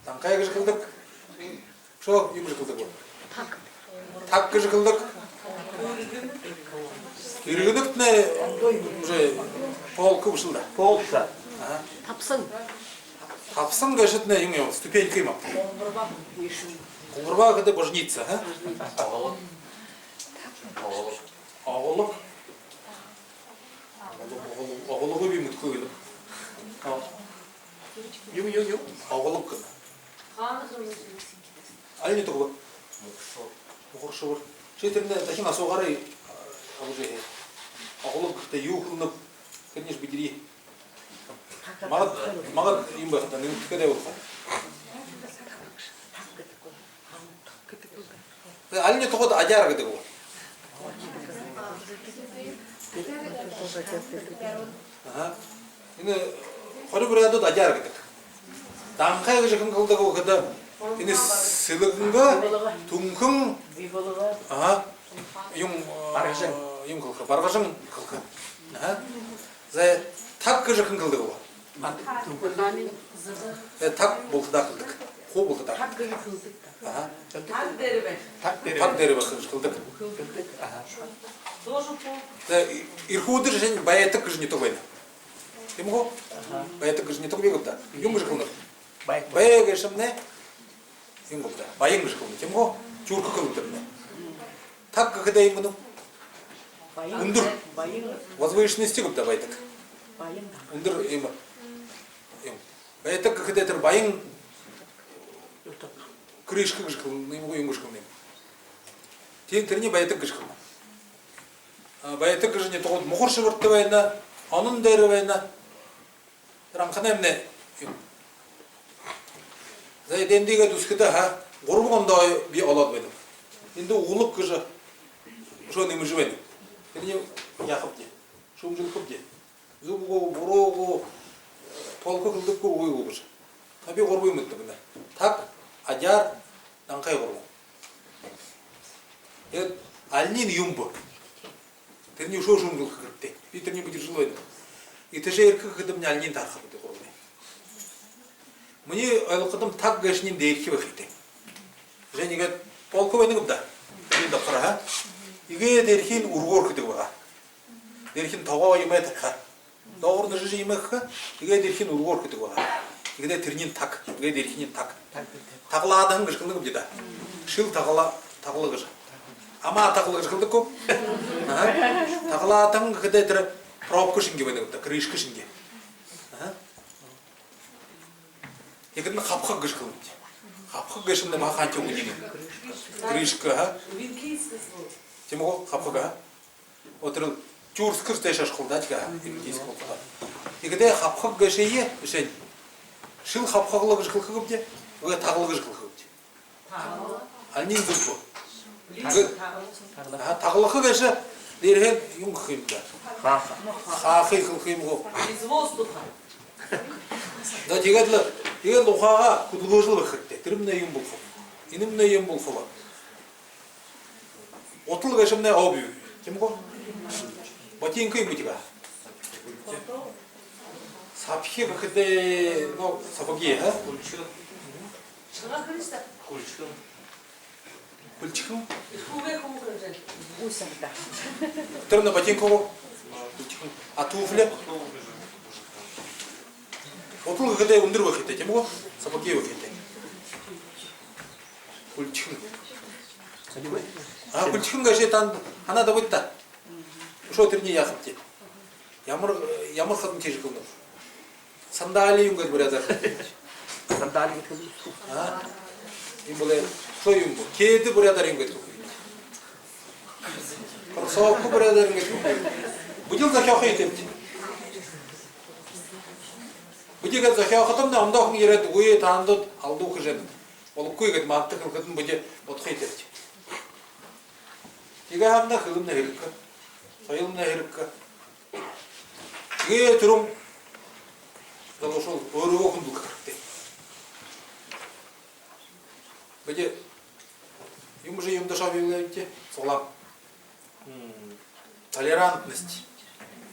당카에 그저 그득 저 이물 그득 탁 그저 그득 이르그득네 уже полка ушла полка. 합성 것이네 이거 ступенька 막 공부가 근데 божница оголок огологу би муткуйлу 요 оголок 아니 또 мухоршор читерне дахин асогары уже оголок кыта юхлынып конечно бидири магат им бахта не уткаде болса алине тогод ажар гэдэг үү энэ хоригрядод ажар гэдэг. Данхай гэж хөнгөлдөг гэдэг энэ сэлгэнгэ түнхэн юм юм хөлхө баргашин хөлхө. За так гэж хөнгөлдөг. Так болддаг. Хоо болддаг. Так гэж хэлдэг. 탁 Так дээрээ байх гэж хөлдөг. Тоже по. Ирхүүдэр шин баятаг гэж нэтэг байна. Тийм үү? Баятаг гэж нэтэг бий гэдэг. Юм гэж хэлнэ. Бая гэж юмнэ. Юм гэдэг. Баян гэж хэлнэ. Тийм үү? Чүрх гэдэг нэ. Так гэдэг юм нь өндөр возвышенности гэдэг баятаг. Өндөр юм. Баятаг гэдэг тэр баян крышка гэж хэлнэ. Юм гэж хэлнэ. Тийм тэрний баятаг гэж хэлнэ. Баятаг гэж не тогод мухар шивэртэй байна, онон дээр байна. Тэр анханамне юм. За эдендигээ дүсгэдэ 3 ондоо би олоод байна. Энд углог гэж шоо нэмж байна. Тэрний яахав тий. Шүүмжлэхв тий. Зүгөө буруугүй полко хөлдөггүй үгүй гэж. Та би 3 юм гэдэг байна. Так ажар данхай 3. Яг алнин юм бо. Тэрний шуушум гэх хэрэгтэй. Би тэрний мэдэржил байна. И тэшээ ирэх гэдэг нь алнийн тарах гэдэг гурван. Миний ойлгоход таг гэшний дээрх байх хэрэгтэй. Жэнигээ полковник юм да. Би доктор игээ дээрхийн үргөөр гэдэг байгаа. Дээрхийн тогоо юм тарах. Доогор нь жишээ юм ах. игээ дээрхийн үргөөр гэдэг байгаа. Игээ тэрний таг, игээ дээрхийн таг. Таглаадан гэж хэлдэг юм да. Шил таглаа гэж. Ама таглаа гэж хэлдэг үү? Таглаадан гэдэг тэр пробка шингээ байна гэдэг. Крышка шингээ. Яг нь хавхаг гэж хэлдэг. хапхаг гэшмэ маханч үнийг. Кришка. Тимого хапхага. Отэр журскэр дэшаш хулдаачга. Игдэ хапхаг гэшие бишээ. Шил хапхаглаг жихлхэгвдэ. Гэ таглаг жихлхэгвдэ. Алнин зүгбо. Таглах гэшэ дэрхэн юм хэмдэ. Хаахыг хэмгөө. Из воздуха. Да тэгээд ухаага хөдөлгөөжл байх хэрэгтэй. Тэр юмнаа юм болох. Энэ юмнаа юм болох. Утал гэшмнэ об юу. Тэмгүй. Ботинкой мутига. Сапхи гэхдээ но сапоги ха. Чага христа. Хүлчихэн. Хувэ хүмүүрэн. Усагда. Тэр на ботинкоо. Хүлчихэн. А туфле. Утал гэхдээ өндөр байх хэрэгтэй тийм үү? Сапоги байх хэрэгтэй. Хүлчихэн. А хүлчихэн гэшээ танд ханаа давтаа. Что тэрний яах вэ? Ямар хатан тийш гэнэ. Сандали юм гэж бүрээд. Сандали гэх юм. Им болоо что юм бэ? Кэд бүрээд юм гэж. Парсоо бүрээд юм гэж. Будил захиах юм. Будигээ захиах хатам да амдах яриад үе таандад алдуух гэж. Болохгүй гэж мантах хатан будиэ бодох юм. Игээ хамна хөлмнө хэрэг. Соёлны хэрэг. Тэгээ түрүүн залуушул өөрөө хүндүх хэрэгтэй. Бэдэ юм же юм дашав являете суглам. Толерантность.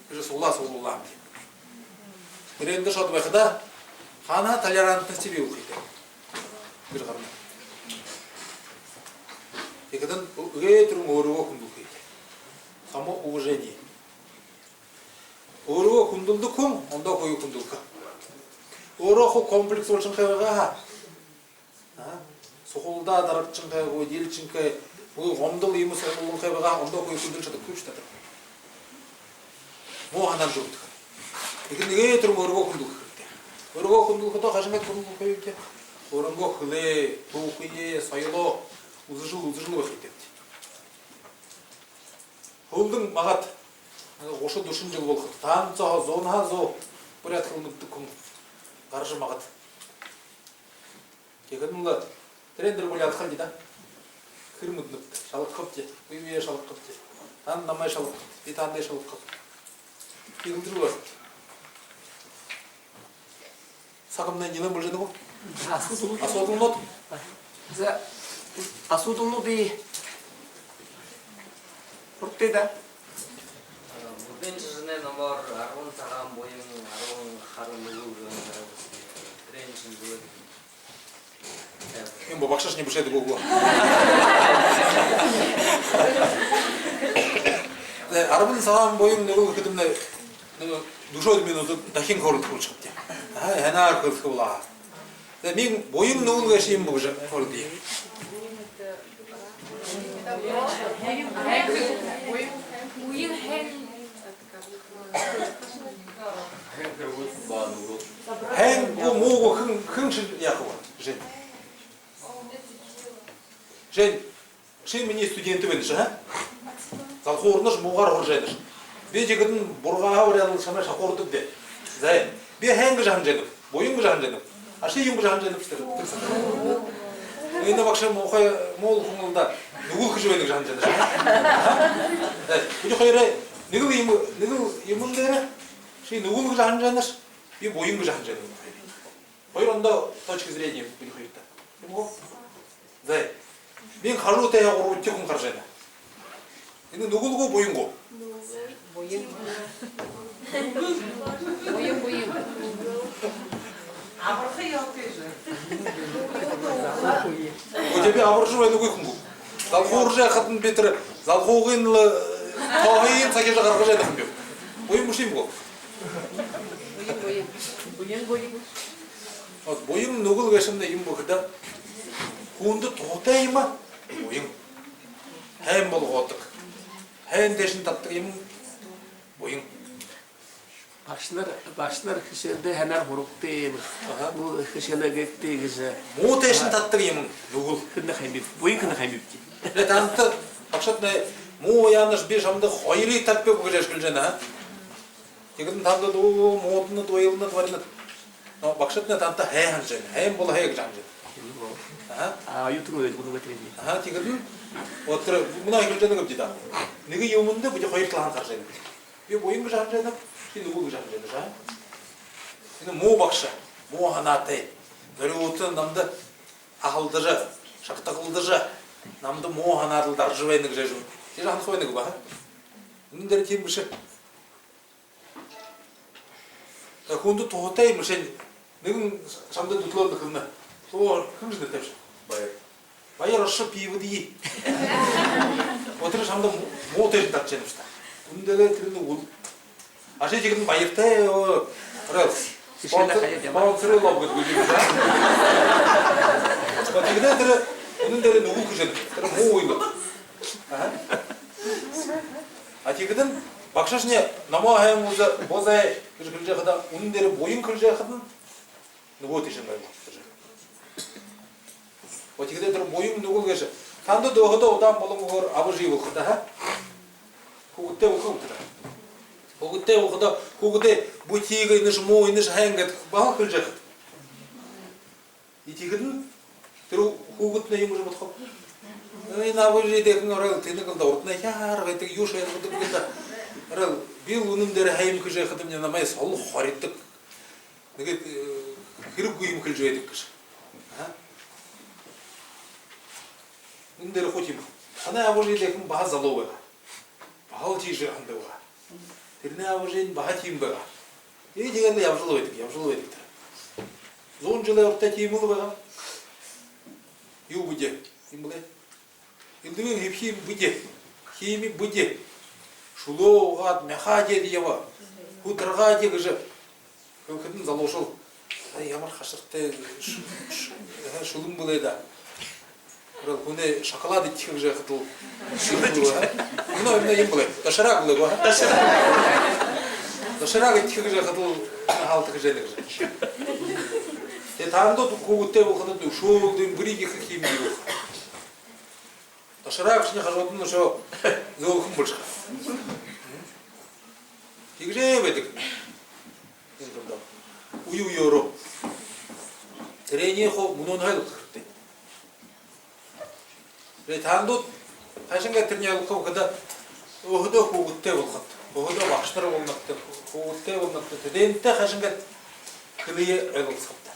Это суглам. Тэрэн дашав байхада хана толерантность бий ухийтэй. Тэр гарна. Тэгэхэд үгээ түрүүн өөрөө хүндүх. Самоуважение. Өөрөө хүндэлдэг хүн ондоо гоё хүндэлдэг. Өөрөө комплекс болсон хайгаа. Сухулда дарагчин хайгаа, дийлчин хай, уу гомдол юм сонголон хайгаа ондоо гоё хүндэлж чаддаг юм шүү дээ. Муу ханаа зүгт. Тэгэхээр нэгээ тэр өөрөө хүндэлдэг хэрэгтэй. Өөрөө хүндэлэхэд хашмаг хүндэлэх хэрэгтэй. Өөрөө хөлөө, түүхий, соёлоо үзэл байх хэрэгтэй. Хөлдөн магад 30-40 жил болох таан цоо 100 бүрээд хөлмөддөг хүн гарч магад. Тэгэхээр нь трендер бол ялах юм да. Хэрмөднөд шалгахвч, бивээ шалгахвч. Таан намайг шалгах, би таандаа шалгах. Тэгвэл сагамна не нам болжэдэг. Асуудлууд За асуудлуудыг Портеда. Будын жирнэ номер 16 буюу 10 харын нөгөө тренинг зүгээр. Юм багшааш не бушээд өгөө. Тэгээ 16 буюу нөгөө хэдэмнэ нөгөө 40 минутад дахин хорд хурж чадчих. Ханаар хөрөх болоо. Тэгээ минь буюу нөгөө шим бүгж хордий. Хэн мууг хэн яах вэ? Жень, чи миний студент байна шүү, ха? Залхуурнаш муугаар хурж байдаг. Би жигэн бургаавар ял шамаа шахуурдаг дээ. За, би хэн гэж ханж байдаг. Буюу гэж ханж байдаг. Аши юм гэж ханж байдаг. Энэ багш муухай муу хүмүүлда нүгүх гэж байдаг ханж байдаг. Би хоёроо нэг юм дээр чи нүгүх гэж ханж байгаа ш. Би буюу гэж ханж байгаа. Хоёрондоо точки зрения би хоёртаа. Юм. За. Би харуултай ягур үтхэн гарч байна. Энэ нүгүлгөө буюунгөө. Буюу. Аврахи явдаж. Өдөө би аварж байна үгүй хүн. Залхуурж хатан би тэр залхуугийн тоогийн цагийг гаргаж байгаа юм би. Буюу мөш юм гоо. Буюу. Буюу нүгэл гэшмнэ юм бөхдө. Хүнд туутай юм аа. Буюу хайм болгоодог. Хайн дэшин татдаг юм буюу. Başlar kışında hener hurukte bu kışına gitti kızı. 뭐 대신 탔dığı емін 누гул. Kında kaymip, boyun kında kaymip ki. 근데 단트 박샷네 뭐 야너스 비샴데 허이리 탑뼈 그래서 그러잖아. 지금 단도 뭐는 도일는 도일는 박샷네 단트 해 한전. 해 몰라 해 그냥. 아, 유튜브에 보는 거 되지. 아, 지금 어ത്ര 문화 결정은 겁니다. 네가 요문데 뭐지 허이를 한 가지. 이게 뭐인 거 하잖아. 이 누구 그 하잖아. 이거 뭐 박사. 뭐 하나 때. 그리고 남다 아haldıжа, шактагылдыжа. 남도 뭐 하나를 даржывай 는 그래죠. 이제 한 소리 거 봐. 근데 팀 무슨 그 혼도 도태이 무슨 너는 잠도 둘러도 그러나 또 흥분돼 됐어. 봐요 러시 비우디. 어떻게 잠도 못 됐다 쟤는다. 근데 들은 거 아시 지금 바이트요. 그래. 스폰서를 넣고 그러니까. 어떻게 들어 오는 데에 누구 그전. 그럼 뭐 이거. 아 지금 박사님 남아하는 뭐자에 그렇게 하다 오는 데에 모임 그렇게 하든 누구 되신 거예요? 어떻게 들어 모임 누구 계셔? 단도 더도 오다 보는 거 아버지 오거다. 그때 오거다. 그때 오거다. 그때 부티가 있는 뭐 있는 행가 봐 그러죠. 이 지금 들어 그때 이거 좀 더. 이 나버지 대는 거를 되는 걸 더 얻나 야라 그때 요새에 그때 그때 그래 빌 오는 데에 하임 그저 하더니 남아에 솔 허리득 내가 그리고 임 그려야 될 것이. 근데 호팀 하나 아버지 대금 바자로가 바우지지 한다고 들네 아버지는 바팀 봐 이 지금 야브로야 돼 존줄에 어때 팀을 봐 유부제 임래 인도에 힘이 부제 힘이 부제 шло가 мяхаje диева хутргаje 그저 그는 залошил ямар хашырты шулым булайда 근데 шоколад идчих же хотел ну им булай доширак булай го доширак идчих же хотел халтык женик же те тандо кугутте выходу шулдын бриги хим диева доширак шне хажотун шо зоохым больше 이게 왜들 우유요로 트레이닝하고 문헌할 그때 그래 단도 다신 같으냐고 그다 어허도 그때 올것 어허도 막시더라 올것 그때 올것 된때 하신 것 그게 알고었다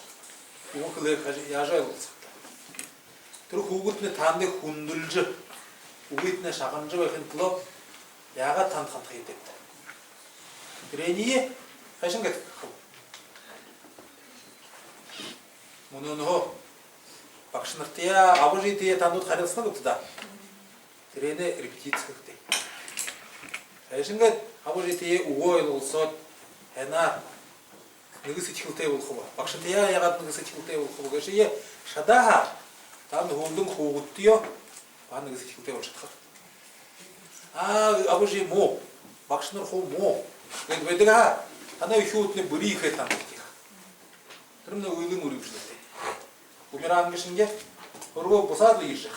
그거 그래 가지 야자 알고었다 그리고 그때 단데 흔들지 우리는 사간저 같은 거 야가 탄탄하게 됐다 그래니 하신 것 문헌호 박신학대야 아버지 뒤에 단도 가렸으나 그때다 그래네 리피티츠 그때 하신 것 아버지 뒤에 우고에서 해나 너희스 칠때 올고 박신대야 야가 너희스 칠때 올고 그래서 이 샤다하 단 혼동 호구띠요 반응 너희스 칠때 올고 아 아버지 뭐 박신을 호뭐 왜내가 하나의 효트는 머리 했다는 거야. 그럼 너 의lim 우리 무슨 때? 부메랑 것인 게 그리고 보사도 있어.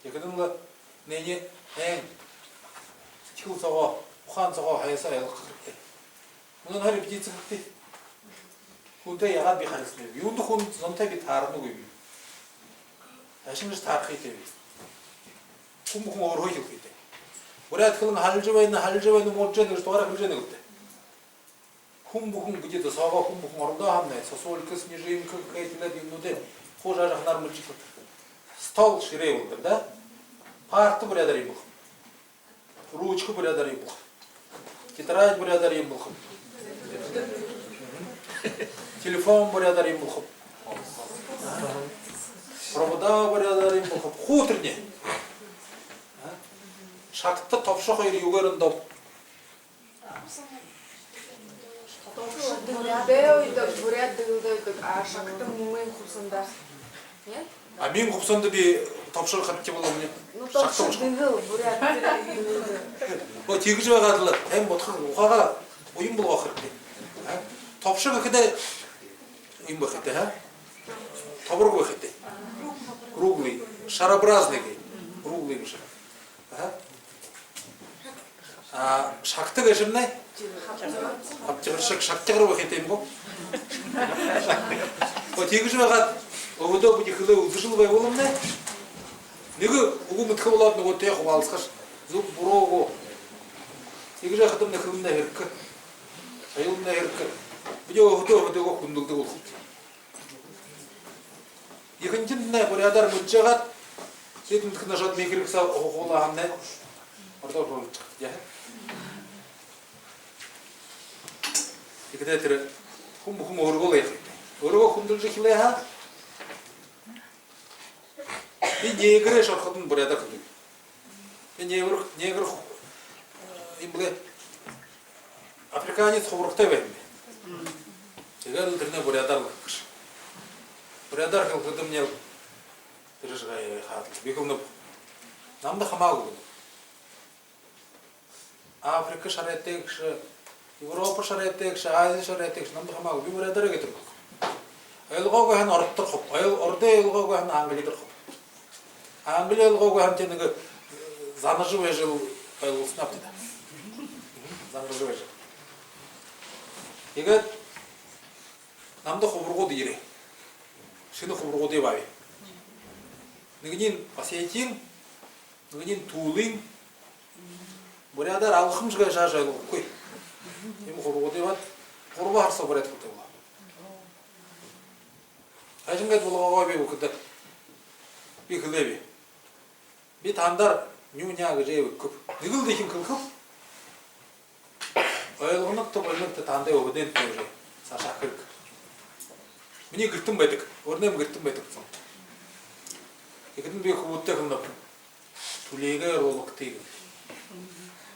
예그는 거 내니 행 키우서고 환서고 해서 그렇게. 오늘 하루 비지 그때. 근데 야가 비하했어요. 윤도 혼 선택이 다른 거예요. 다시는 다 그렇게. 공부 어려워 있고 우리 아트는 할주에는 못 전을 도와라 그러는 것들. 훔부훔 그제도 사과 훔부훔 어른다 함네. 소소올크 снижим 그 그게나 딘노데 호자자 하나를 물지 것. 스톨 시레 온다. 파트 브라더리 뭐. ручку 브라더리 뭐. тетрадь 브라더리 뭐. телефон 브라더리 뭐. провода 브라더리 뭐. 호트르네. шакты топшық үйір югерінді а мен құпсанды бе топшыр хатчы болом не. Ну, топшы дыңыл, бурят. О тегіж бағадылы, әм ботқыр ұқаға ойын бұл уақытты. Топшы бөкеде ойын бөкеде, табыр бөкеде. Круглый, шарообразный, круглый уже. Шақты кәшімне? Апчығыршық, шақтығыр бөкетейм бұл. О тегіж бағад, оғыда бұды қылы ұзышылбай болым не? Неге ұғы мұтқы болады өте қып алысқаш. Зұп бұрауғы. Тегі жақытымда қылымда еркі. Айылымда еркі. Бұде оғыда күнділді бол. Екіншінде бұрадар мүтжағат. Сетімдікіне жат мекерікса оғылағанне. Орда жолы шықты. Екіде түрі құм орғыл еқі. Орға күнділжі келе ға. Мен негірі шарқытын бұрадар қылды. Мен негір африканец құбырықтай бәймі. Сегер үлтіріне бұрадарлық қыш. Бұрадар қылқыды мне түріш ғайы қатылы. Бекімніп, намды қамағы бұды. Африка шарайттегіші, Европа шарайттегіші, Азия шарайттегіші, намды қамағы. Бі бұрадар әгетір қылқы. Айлға көйін орыттыр қып. Орды айлға көйін аңғылидір қып. Аңғылы айлға көйін тенігі заныжы өжіл айлғысын аптыда. Заныжы өжіл. Егет намды құбырғы дейірі. Шыны құбырғы dey бәбі. Нүгінен Осетин, нүгінен Тулин. Бұрадар алғым жығай жайлығы көй. Емі құбырғы dey бәд, құрба арса бұрат қылды бұла. Қайшын қайд бұлыға бей өкілді. Бей қылды бей. Бей таңдар ню-няғы жай өкіп. Нүгіл дейхін қылқып. Айлығынық тұп айлықты таңдай өғыден көжі. Саша кірік. Міне күрттім бәдік. Орнем күрттім бәдік. Екінің бей құбытты қылынып. Түлеге ролық тегін.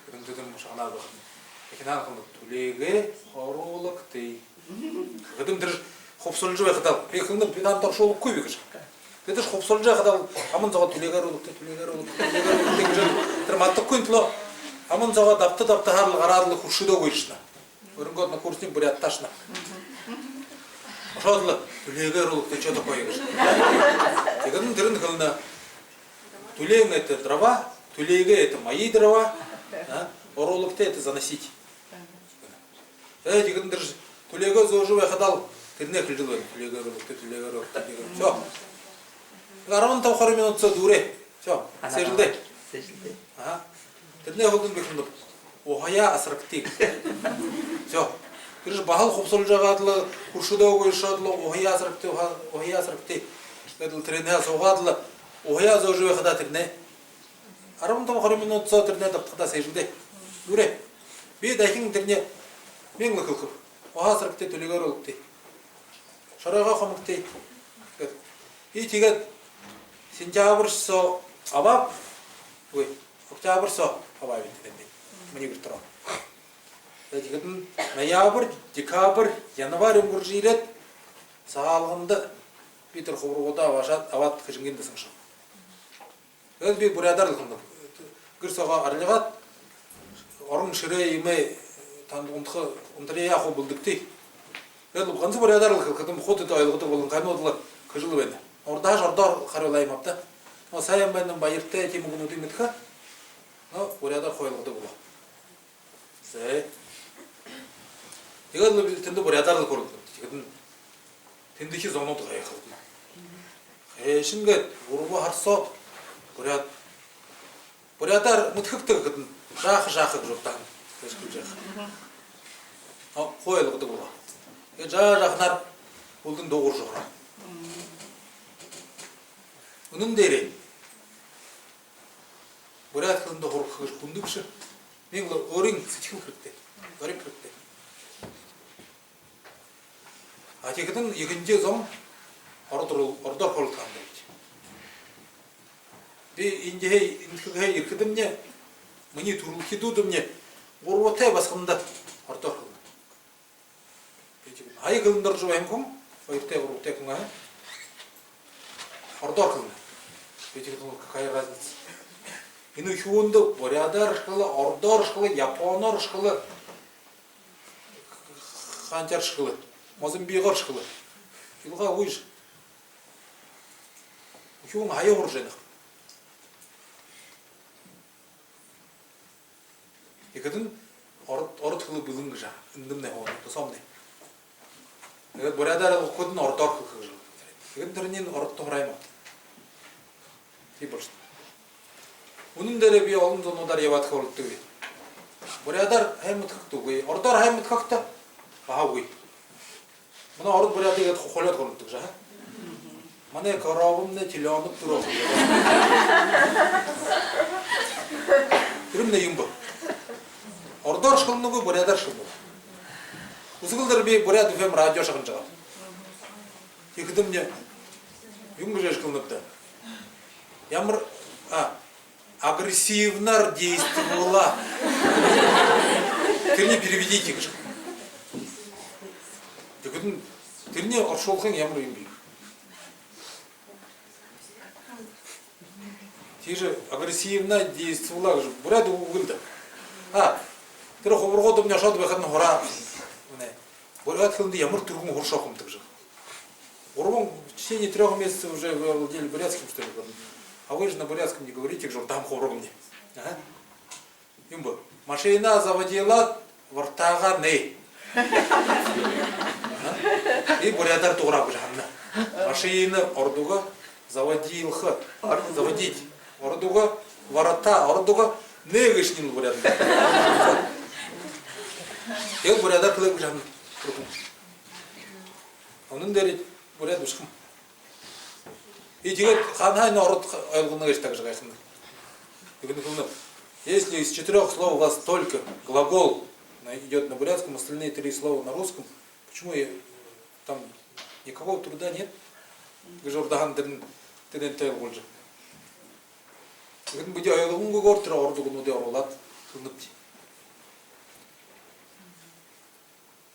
Күрдің түдің мұшағына бұқын. Екінен қылынып. Түлеге ролық тегін. Күрдің түрі қопсылжы бәқыдал. Бей қылынып бедан таршолық көй бекіш. Бетіш қопсылжы бәқыдал. Амын заға түлеге ролық тегін. Амын заға дапты харлы қарадылы күршіді көйшіна. Өрінготына көрсінен бұр атташына. Ошадылы түлеге ролықты чөті қойығыш. Тегінің түрін қылына түлең әті дрова, түлеге әті майы дрова, оролықты әті заносить. Тегінің түрі түлеге зожы бәқадал түріне қылжыл бәді. Түлеге ролықты. Все. Арамын тауқары мен ұтса дуре. Все. Сежілді. Түріне қолдың бекіндіп, оғая асырықтейік. Все. Күріш бағал құпсыл жағадылы, күршіді көйшадылы, оғая асырықтейік. Түріне соғадылы, оғая зожы өқіда түріне. Арымын қарымен отса түріне дұқтыда сейжілді. Үре, бей дәкің түріне меңлі қылқып, оға асырықтей, төлегер олықтей. Шарайға қомықтей. И тегет сентябрь со абап, октябрь со абап етігендей. Мені күрт тұрам. Тегетін ноябрь, декабрь, январь өмгір жийлет, сағалғынды бейтір құбырғыда ават кішінгенді сыңшын. Өз бей бұрадарылғынды. Күр соға арлығат, орын шыре емей тандығындықы ұмтырия қол бұлдықтей. Өз бұқансы бұрадарылғылқыдым, қот өті айлығыды болын қайны одылы күжілі бәді. Орда жардар қарылайым апта. Сайын бәндің байыртты әтемі күн өтім еткі, бұрадар қойылғыды бұла. Сәй. Егер тінді бұрадарлы көрілді. Тіндікі зоны тұғай қылды. Қайшынға ұрығы арса бұрадар мұтқықты қыдын. Жақы жоқтан. Көшкіл жақы. Қойылғыды бұла. Жақынар бұлдың доғыр жоғыра. Onun deri. Buraya kılında horkağış kundukşı. Ben orin sıçkıl kırıktı. Garip kırıktı. Hakikaten ikinci zaman orada horkandı. Bir ince yırkıdım ne? Məni turulki dudum ne? Orvata basqında orada horkandı. Hayır kılındır juvayım kum. Oyurta orvata kunga. Orada horkandı. Какая разница? Ину хюнды бурядар шкалы, ордор шкалы, японор шкалы, хантяр шкалы, мозамбигор шкалы. Илга уйш. Хюн хая урженах. Икатын орд шкалы билин гжа. Индимне хо, тосомне. Икат бурядар окудын ордор шкалы гжа. Икат дырнин орд томраймат. Тиборст. Үнэн дээр би олон зунуудаар яваад хөрөлдөг. Бурядар хаймт хагтгүй. Ордоор хаймт хагта баагүй. Манай орд бурядыг холиод хөрөлдөг шаа. Манай коровны телеоног дөрөв. Тэрмнэ юм ба. Ордоор шгылнгүй бурядар шгыл. Үзгэлдэр би буряд FM радио шагнаж байгаа. Ихэдэмне юм гэж шгылнадаа. Ямар агрессивно действовала. Тэрний переведите гэж. Тэгэхэд тэрний оршуулгын ямар юм бэ? Тийш агрессивно действовала гэж бүрээд үгэлд. Тэр ховрогод өмнө шууд байхад нь хураа. Бүрээд хүнд ямар төргөн хуршоох юм гэж. Урван в течение 3 месяцев уже владели бурятским, что ли. А вы же на бурятском не говорите, что там хором мне. Юмба. Машина заводила вартага не. И бурядар тугра бужанна. Машина ордуга заводил х. Заводить. Ордуга ворота. Ордуга не гышнил бурядар. И бурядар кылык бужанна. Onun дери буряд бушхым. И теперь ханхайна орд ойлгуна гэж также гайхна. Если из 4 слов у вас только глагол идет на бурятском, остальные 3 слова на русском, почему там никакого труда нет? Гжордахан тен болжа. Бүгін бүде ойлығын көртірі ордығын өде орылады, қылыныпты.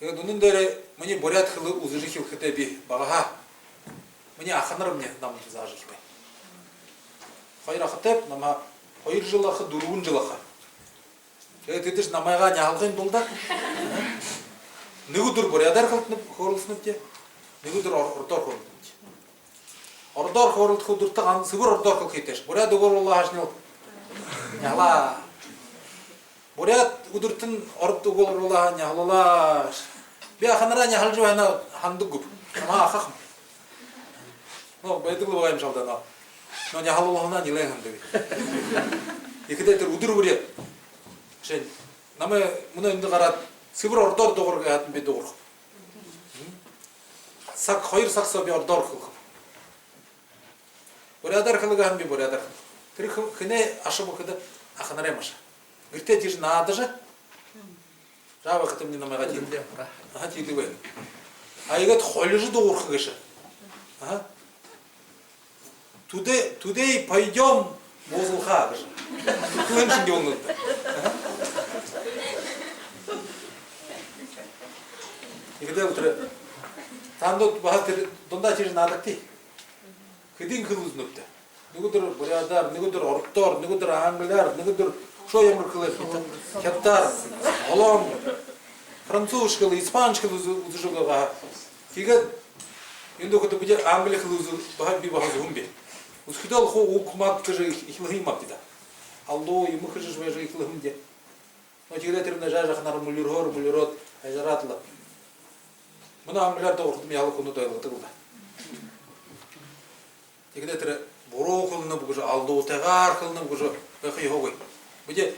Оның дәрі мұне бурят қылы ұзыры хилхіте би бағаға. Мне аханар мне нам зажить бы. Хайра хатеп нама хайр жылахы дурун жылахы. Ты ж намайга не алгын долда. Нигудур бурядар халтнып хорулснып те. Нигудур ордор хорулнып те. Ордор хорулт худурта ган сыбыр ордор хол кетеш. Буряд угорулла ашнил. Яла. Буряд удуртын орд угорулла нялала. Би аханара не халжу ана хандугуп. Ама ахахм. Ну, байтыглы багайм шалда, но не халулахна не лэнгэндэви. И когда это удыр буря, шен, намы муна инды гарат, сыбыр ордор доғырға атын бе доғыр. Сак хайыр сакса бе ордор қылқым. Бурядар қылыға хан бе бурядар. Тірі кіне ашы бұқыды ақынар емаша. Гірте тежі наады жа, жабы қытым не намайға тейді. Аха тейді бәйді. Айғат холі жы доғыр қығышы. Аха. Today пойдем в Озылха. Клыншын де онлады. И когда утро там донда через надакти. Кыдин кылызныпты. Нигудыр бурядар, нигудыр ордор, нигудыр англияр, нигудыр шо ямыр кылы. Хаттар, олом, француз кылы, испанч кылы узжугага. Кигат енді көті бүде англия кылы узу би бахазы хумбе. Усхидал хо укмат кыжы ихлыхим мактида. Алло и мы кыжы жвежы ихлыхим де. Но тигде термне жажах нар мулюрот айжаратла. Мына англияр да ортым ялы куну тойлы тылда. Тигде тер боро кылны бугужа алло тагар кылны бугужа бахи хогой. Бүде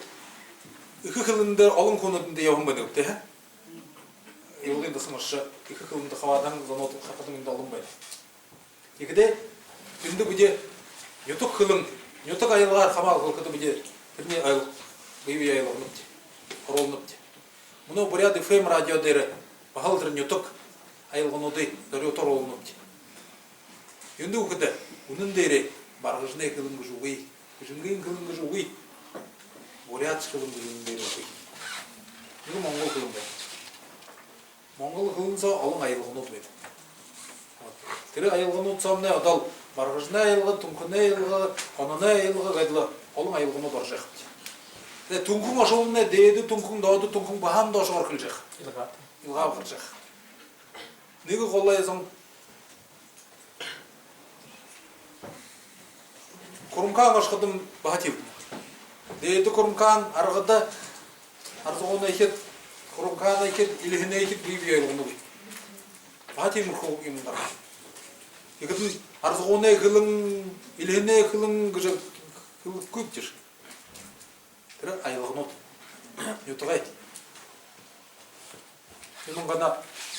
ихы кылындар алын кунутунда явым бады өпте. Юлын да смаша ихы кылында хавадан занот хакатын инда алын бады. Тигде Şimdi bu de yutuk kılın, yutuk ayılgar kamal kılkıdı bu de birine ayıl, büyüğü ayılgınıptı, korolunuptı. Bunu buraya FM radyo deri, bahaldır yutuk ayılgınıdı, dörü otorolunuptı. Şimdi bu kıdı, bunun deri, bargıжны kılın gücü uy, gücüngün kılın gücü uy, buraya kılın gücünün deri uy. Bu Mongol kılın be. Mongol kılınsa alın ayılgınıdı be. Teri ayılgınıdı samne adal, Барғыжына айылғы, түнкіне айылғы, қонына айылғы, қайдылы, олың айылғыны дор жақ. Түнкің ашылына дейді, түнкің дауды, түнкің бағам да ошы орқыл жақ. Илға бұқыр жақ. Неге қолайсың? Құрымқан ашқыдым бағатив. Дейді құрымқан арғыда, арзығына екет, құрымқан екет, илігіне екет, бейбей айылғыны бей. Бағатив мұрқы еміндар. Екетін арзығына екілің, илігіне екілің көп жер. Тірі айылғын от. Ютығай. Менің ғана,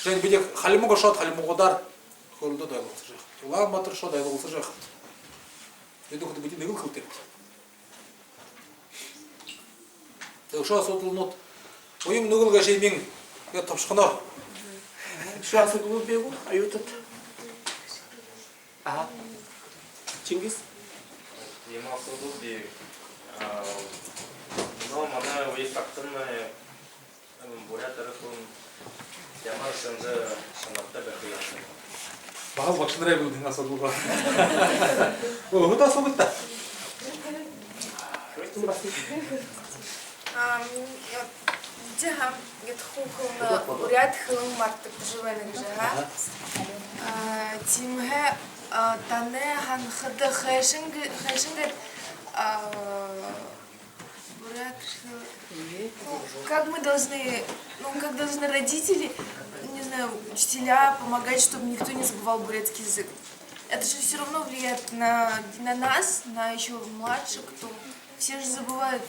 және бедек қалимығы шот, қалимығы дар, көлді дайлығысы жақ. Улан батыр шот дайлығысы жақ. Енді күнді бедек негіл қылтер. Ұша сотылын от. Ойым нүгіл ғашай мен тапшықынар. Ұша сотылын бегу, аютыт. Ага. Чингис? Ема сотыл бег. Но мана уйы фактынна бурят тарafın ямар шынжы шынапта бәкіясын. Бағал бақшынырай білдің асылуға. Оғы да соғытта. Джахам гетхухуна уряд хылың мартып живеның жаға. Тимге тане хан хыды хэшингет как мы должны, как должны родители, не знаю, учителя помогать, чтобы никто не забывал бурятский язык. Это же все равно влияет на нас, на еще младших, кто все же забывают.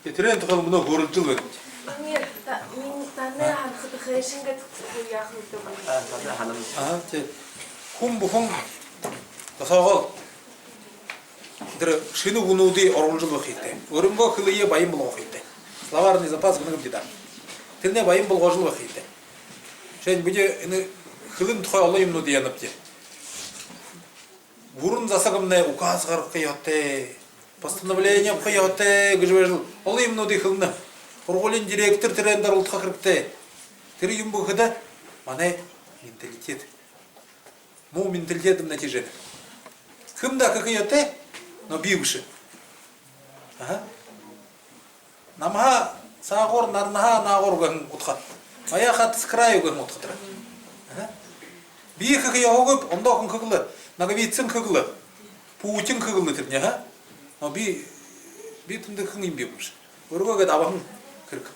Трен тұқыл мұны көріліп жыл өтті. Нет, мен таны арқыды қайшынға яқынды бұл. Хум бұхым тасауғал. Шыны ұнуды орғын жыл өқейді. Өрімгі қылые байым бұл өқейді. Словарный запас ғынығым деді. Тіліне байым бұл жыл өқейді. Және бүде қылын тұқай олайым нүді еніп де. Бұрын засағымны указ ғарып қиятты. Постановление қиятты. Гүжбе жыл. Олайым нүді қылыны. Құрғолин директор тірендар ұлтқа кіріпті. Тірі юм бұқыда. Мана менталитет. Му менталитетім нәтижені. Кімді қиятты? Но бивши. Намха сағор нарнаха нағор гын утхат. Мая хат с краю гын утхатра. Бих қия огып, ондоқын қығылы, нағавитсін қығылы, пуутин қығылы тірне, ха? Но битімді қың им бивши. Өргі гәд абағын кірк.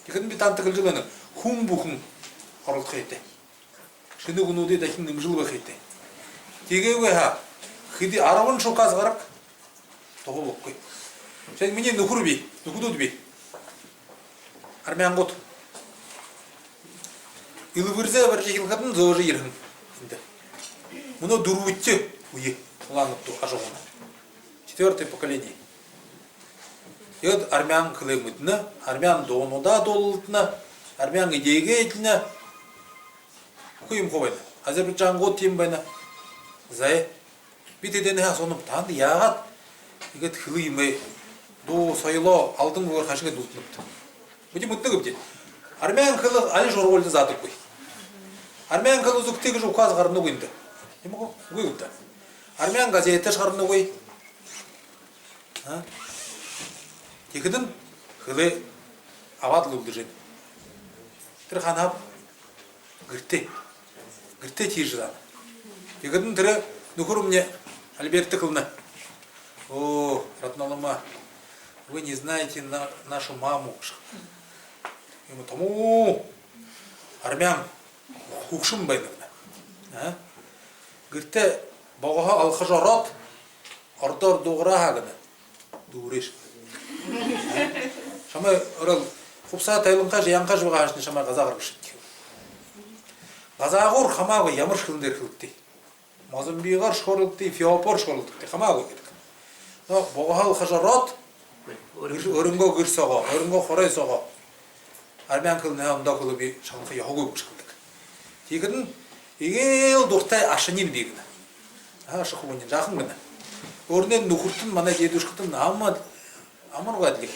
Екін бит анты қылжылыны, хум бұхын орылт қайты. Шыны ғынуды дәкін нымжыл бақайты. Теге ға хиди арабын шуказ гарак тоғы болып қой. Және менен нүкірі бей, нүкіді бей. Армян ғот. Илы бірзе бір жекілғатын зөжі ерін. Мұны дұруытте ұйы ұланыпту ажығына. 4-е поколение. Ед армян кылымытына, армян доғынуда долылытына, армян идеге етіліне құйым қобайны. Азербайджан ғот тем байна. Зай. Битеден сонып танды яғат. Егет хылымы до сойло алдың бұғыр қашыңа дұлтыныпты. Бұде мұтты көпте. Армян қылы али жорғолды заты қой. Армян қылы зүктегі жұқаз қарыны қойынды. Емі қой көпті. Армян газеті шығарыны қой. Текідің қылы авадлы ұлды жен. Тір қанап гірте. Гірте тейжідан. Текідің тірі нүкірі мне Альберты қылны. О, роднолыма, вы не знаете нашу маму. Ему тому армян хукшым байдығына. Гірте бағыға алқы жарат, ордор доғыра хағыны. Дуғыреш. Шамай ұрал, құпса тайлынға жиянға жуға ашыны шамай ғазағыр күшітті. Ғазағыр қамағы ямыр шылындер қылықты. Мазымбиғар шқорылықты, фиопор шқорылықты. Қамағы кедік. Бағығал қажарат, өрінгі күр соға, өрінгі қорай соға. Армян қылына онда қылы бей шаңқы яғы көк шықылдық. Тегінің егел доқтай ашынен бегіні. Ашық ойнен жақын ғына. Өрінен нүкіртін, мана деді ұшқытын амыр ғадылық.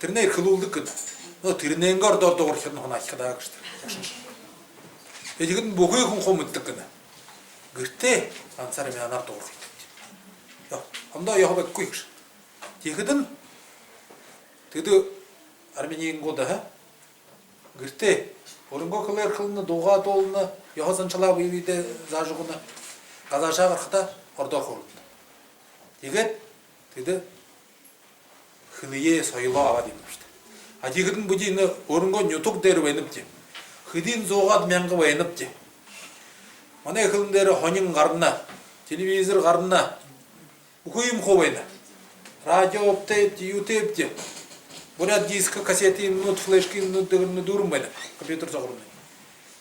Тірней қылылдық күн. Тірнейін ғар дорды ғырқын ғына ақиқадағы күштір. Тегінің бұғый құн қомыттық күні. 그때 한 사람이 하나 더 오르. 야, 한다 여호와 꾸익. 지금은 그도 아르메니인 거다. 그때 그런 거 클레르 클나 도가 돌나 여호선çal아 비비데 자주구나 가자샤가 하다 ор도 콜. 이게 그도 흔히에 소유가 아디입니다. 아직은 뭐지 너 그런 건 유튜브대로 왜 납지. 그딘 조가 명가 왜 납지. 만약에 그런 대로 헌인 가르나 텔레비전 가르나 무거임 호외나 라디오 업데이트 유튜브 뭐라 디스크 카세트 노트 플래시키 노트 누르면 뭐나 컴퓨터 작업은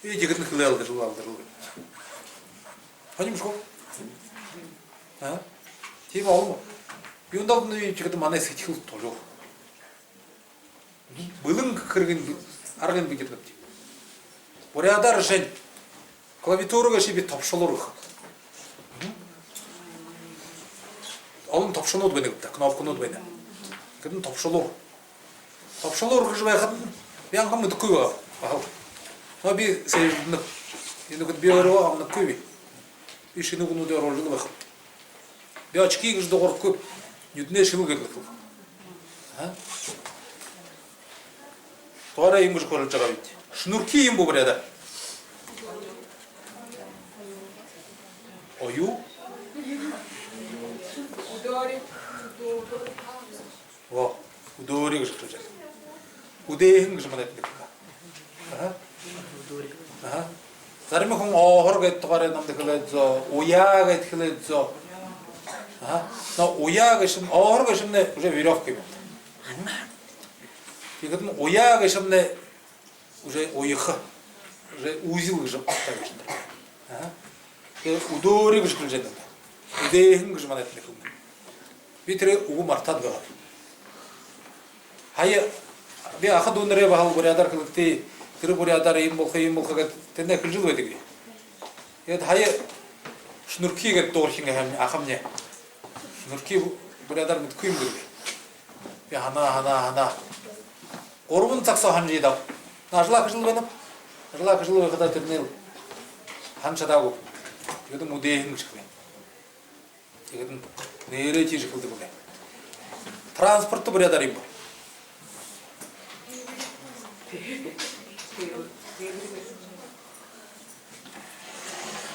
이 지금 클레어들 들어가들 아니 무슨 아 티가 오고 윤덕님이 지금 만에 스킬 돌려 물은 그러긴 알아는 비게 됐지 뭐라 다르신 клавиатура가 시비 톱쇼로르 얼른 톱쇼노도 되는 거다 кнопка노도 되는 그건 톱쇼로 톱쇼로르 그저 한 그냥 한번 듣고 와 어비 세는 이거 그 비어로 한번 듣고 이 신호군도 되어올리는 거 비어치기 그저 도고 뉴트네 신호 그거 아 도라 임을 걸을 자가 있지 шнурки им говорят 어유 와 우도리 그죠 그죠 우대행 그죠 말해 되니까 아 사람이 공 어허르게 또가래 남들 그래서 오야가 그래서 아나 오야가 심 어허르가 심네 уже веревки 이것은 오야가 심네 уже 오이ха уже узел 그죠 так 아 그 우도리 그죠 그죠 된다 우대행 그죠 말해 되니까 밑에 오고 마르타드가 하여 비 아까 돈을 bahal 버려다 그때 들어버려다 임목가 됐네 그죠 되게 이 하여 슈누르키가 또 hinga ham 아함냐 슈누르키 버려다 mit kuim 그게 비 하나 오르분 tak서 한지다 나슬라 그죠 되나 나슬라 그죠 하다 됐네 한차다고 이것도 무대행 그죠 이것은 내래 지식을 듣고 트랜스포트 버려다 임보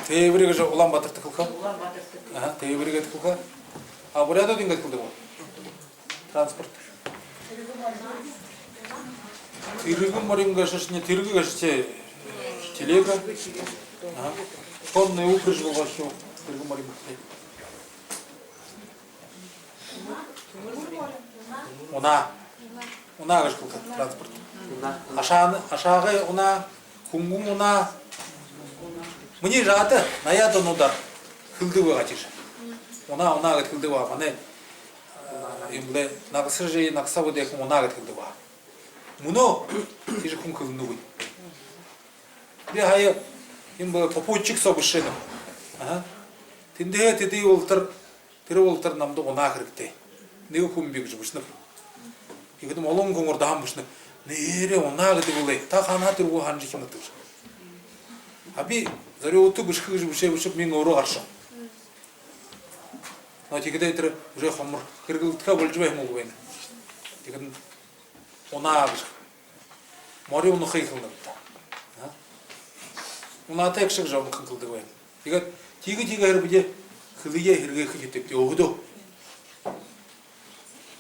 대브리가 저 울란바토르 듣고가 아 대브리가 듣고가 아 버려다 딘가 듣고 트랜스포트 들고 머린 거 шашне 들고 가시체 телега 아 конный упряжь вашу 들고 머린 уна 가지고 트랜스포트 아샤가 уна 궁궁 уна мне жата 나야도 노다 흘드고 가지죠 уна 흘드고 만에 임래 낙서지 낙서보다 그 у나가 흘드고 문어 이제 궁그 누구 내 하여 임뭐 도포직 써보시는 아 근데 대대 올터 들어올터 남도 уна 그렇대 내가 kumbiga жибушны. Игдэ молон гонгор даам бушны. Нэрэ уна гэдэг үлээ. Та ханаа тэргүү ханж их юм гэдэг. Аби зориоту бушхыг бушээ минь өөрөө гарсан. Но тэгдэ тэр уже хомор хэрэглэдгээ болж байх юм уу вэ? Тэгэн уна гэж. Мори унахыг юм даа. Унатай шиг жоо хэнгэлдэг байна. Тэгээд тийг хэрэг хөлие хэрэгэх гэдэг өгдөө.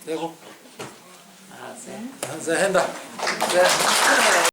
Лего. За хэнда.